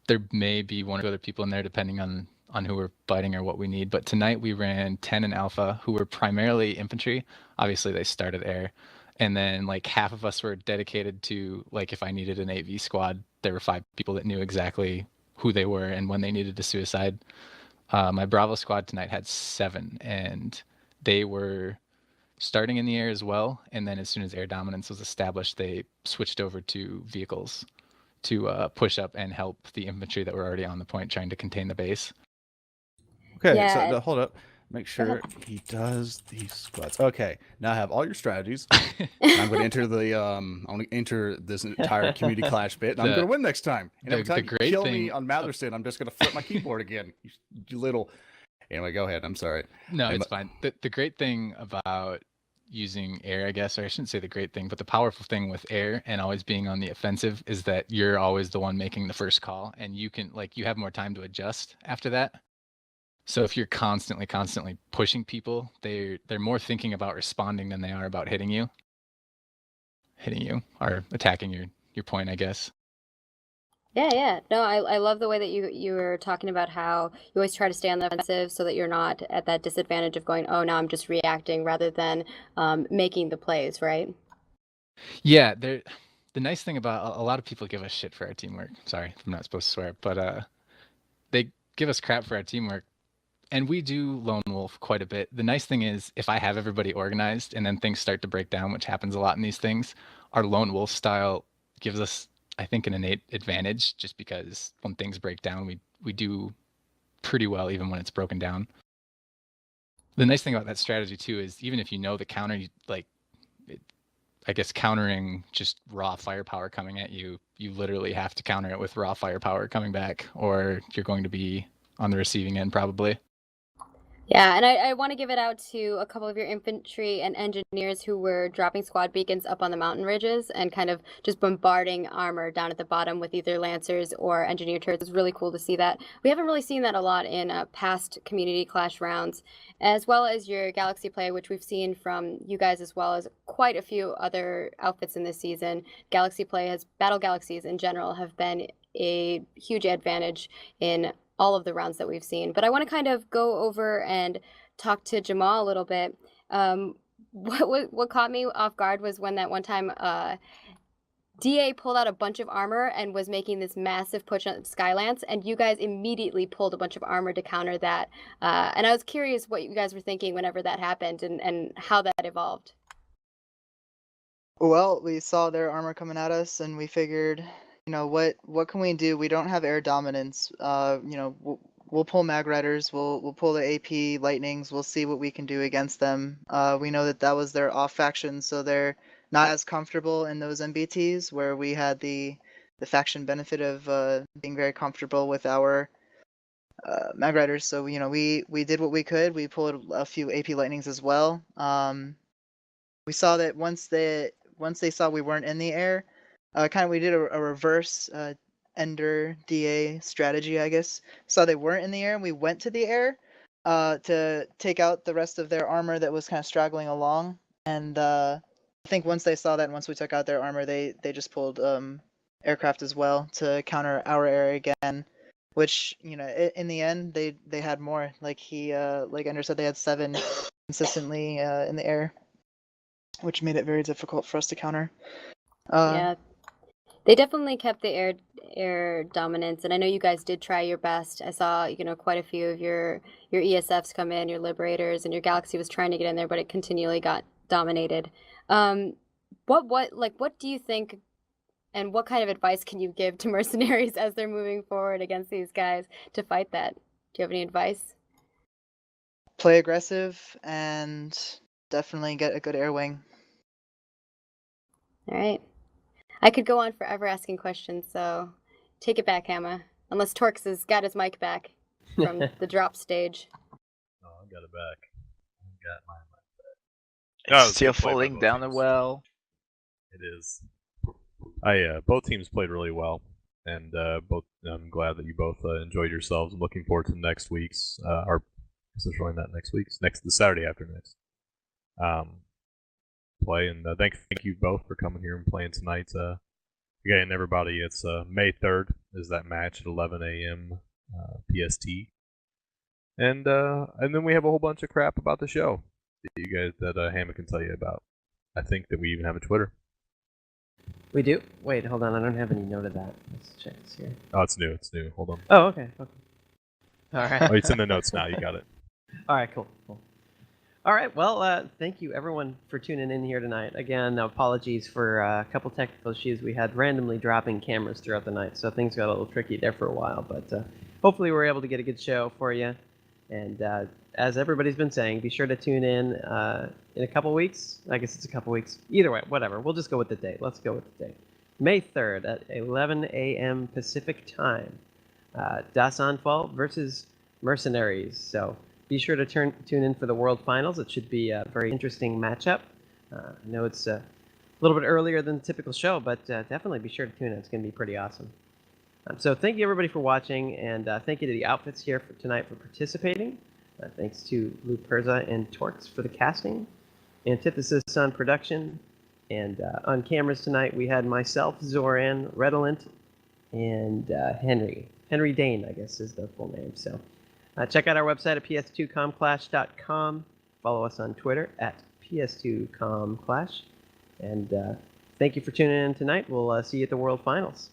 There may be one or two other people in there depending on who we're fighting or what we need. But tonight we ran 10 and Alpha, who were primarily infantry. Obviously, they started air. And then like half of us were dedicated to, like, if I needed an AV squad, there were 5 people that knew exactly who they were and when they needed a suicide. My Bravo squad tonight had 7, and they were starting in the air as well. And then as soon as air dominance was established, they switched over to vehicles to push up and help the infantry that were already on the point trying to contain the base. Okay, Yeah, so hold up. Make sure he does these squads. Okay, now I have all your strategies. I'm going to enter the I'm going to enter this entire community clash bit, and I'm going to win next time. And every time you kill me on Matherson, I'm just going to flip my keyboard again. You little. Anyway, go ahead. I'm sorry. No, it's fine. The great thing about using air, I guess, or I shouldn't say the great thing, but the powerful thing with air and always being on the offensive is that you're always the one making the first call, and you can, like, you have more time to adjust after that. So if you're constantly pushing people, they're more thinking about responding than they are about hitting you or attacking your point, I guess. Yeah. No, I love the way that you were talking about how you always try to stay on the offensive so that you're not at that disadvantage of going, oh, now I'm just reacting rather than making the plays, right? Yeah, the nice thing about a lot of people give us shit for our teamwork. Sorry, I'm not supposed to swear, but they give us crap for our teamwork. And we do lone wolf quite a bit. The nice thing is, if I have everybody organized and then things start to break down, which happens a lot in these things, our lone wolf style gives us, I think, an innate advantage, just because when things break down, we do pretty well even when it's broken down. The nice thing about that strategy too is, even if you know the counter, I guess countering just raw firepower coming at you, you literally have to counter it with raw firepower coming back, or you're going to be on the receiving end probably. Yeah, and I want to give it out to a couple of your infantry and engineers who were dropping squad beacons up on the mountain ridges and kind of just bombarding armor down at the bottom with either lancers or engineer turrets. It's really cool to see that. We haven't really seen that a lot in past community clash rounds, as well as your galaxy play, which we've seen from you guys as well as quite a few other outfits in this season. Galaxy play battle galaxies in general have been a huge advantage in all of the rounds that we've seen. But I want to kind of go over and talk to Jamal a little bit. What caught me off guard was when that one time DA pulled out a bunch of armor and was making this massive push on Skylance, and you guys immediately pulled a bunch of armor to counter that. And I was curious what you guys were thinking whenever that happened and how that evolved. Well, we saw their armor coming at us, and we figured, what can we do? We don't have air dominance. We'll pull mag riders. We'll pull the AP lightnings. We'll see what we can do against them. We know that was their off faction, so they're not as comfortable in those MBTs, where we had the faction benefit of being very comfortable with our mag riders. So we did what we could. We pulled a few AP lightnings as well. We saw that once they saw we weren't in the air, we did a reverse Ender DA strategy, I guess. So they weren't in the air, and we went to the air to take out the rest of their armor that was kind of straggling along. And I think once they saw that, and once we took out their armor, they just pulled aircraft as well to counter our air again. Which, in the end, they had more. Like Ender said, they had 7 consistently in the air, which made it very difficult for us to counter. Yeah. They definitely kept the air dominance, and I know you guys did try your best. I saw, quite a few of your ESFs come in, your Liberators, and your Galaxy was trying to get in there, but it continually got dominated. What do you think, and what kind of advice can you give to mercenaries as they're moving forward against these guys to fight that? Do you have any advice? Play aggressive and definitely get a good air wing. All right. I could go on forever asking questions, so take it back, Hamma. Unless Torkz has got his mic back from the drop stage. Oh, I got it back. I got my mic back. It's still falling down the well. It is. Both teams played really well, and I'm glad that you both enjoyed yourselves. I'm looking forward to next week's. Is this really not next week's? The Saturday after next. play. And thank you both for coming here and playing tonight. Again, everybody, it's May 3rd is that match at 11 a.m. PST. And then we have a whole bunch of crap about the show that Hamma can tell you about. I think that we even have a Twitter. We do? Wait, hold on. I don't have any note of that. Let's check this here. Oh, it's new. It's new. Hold on. Oh, okay. All right. Oh, it's in the notes now. You got it. All right, cool. All right, well, thank you everyone for tuning in here tonight. Again, apologies for a couple technical issues. We had randomly dropping cameras throughout the night, so things got a little tricky there for a while. But hopefully we were able to get a good show for you. And as everybody's been saying, be sure to tune in a couple weeks. I guess it's a couple weeks. Either way, whatever. We'll just go with the date. Let's go with the date. May 3rd at 11 a.m. Pacific time. DasAnfall versus Mercenaries. So be sure to tune in for the World Finals. It should be a very interesting matchup. I know it's a little bit earlier than the typical show, but definitely be sure to tune in. It's going to be pretty awesome. So thank you everybody for watching, and thank you to the outfits here for tonight for participating. Thanks to Luperza and Torkz for the casting, Antithasys on production, and on cameras tonight we had myself, Zoran, Redolent, and Henry. Henry Dane, I guess, is the full name. So check out our website at ps2comclash.com. Follow us on Twitter at ps2comclash. And thank you for tuning in tonight. We'll see you at the World Finals.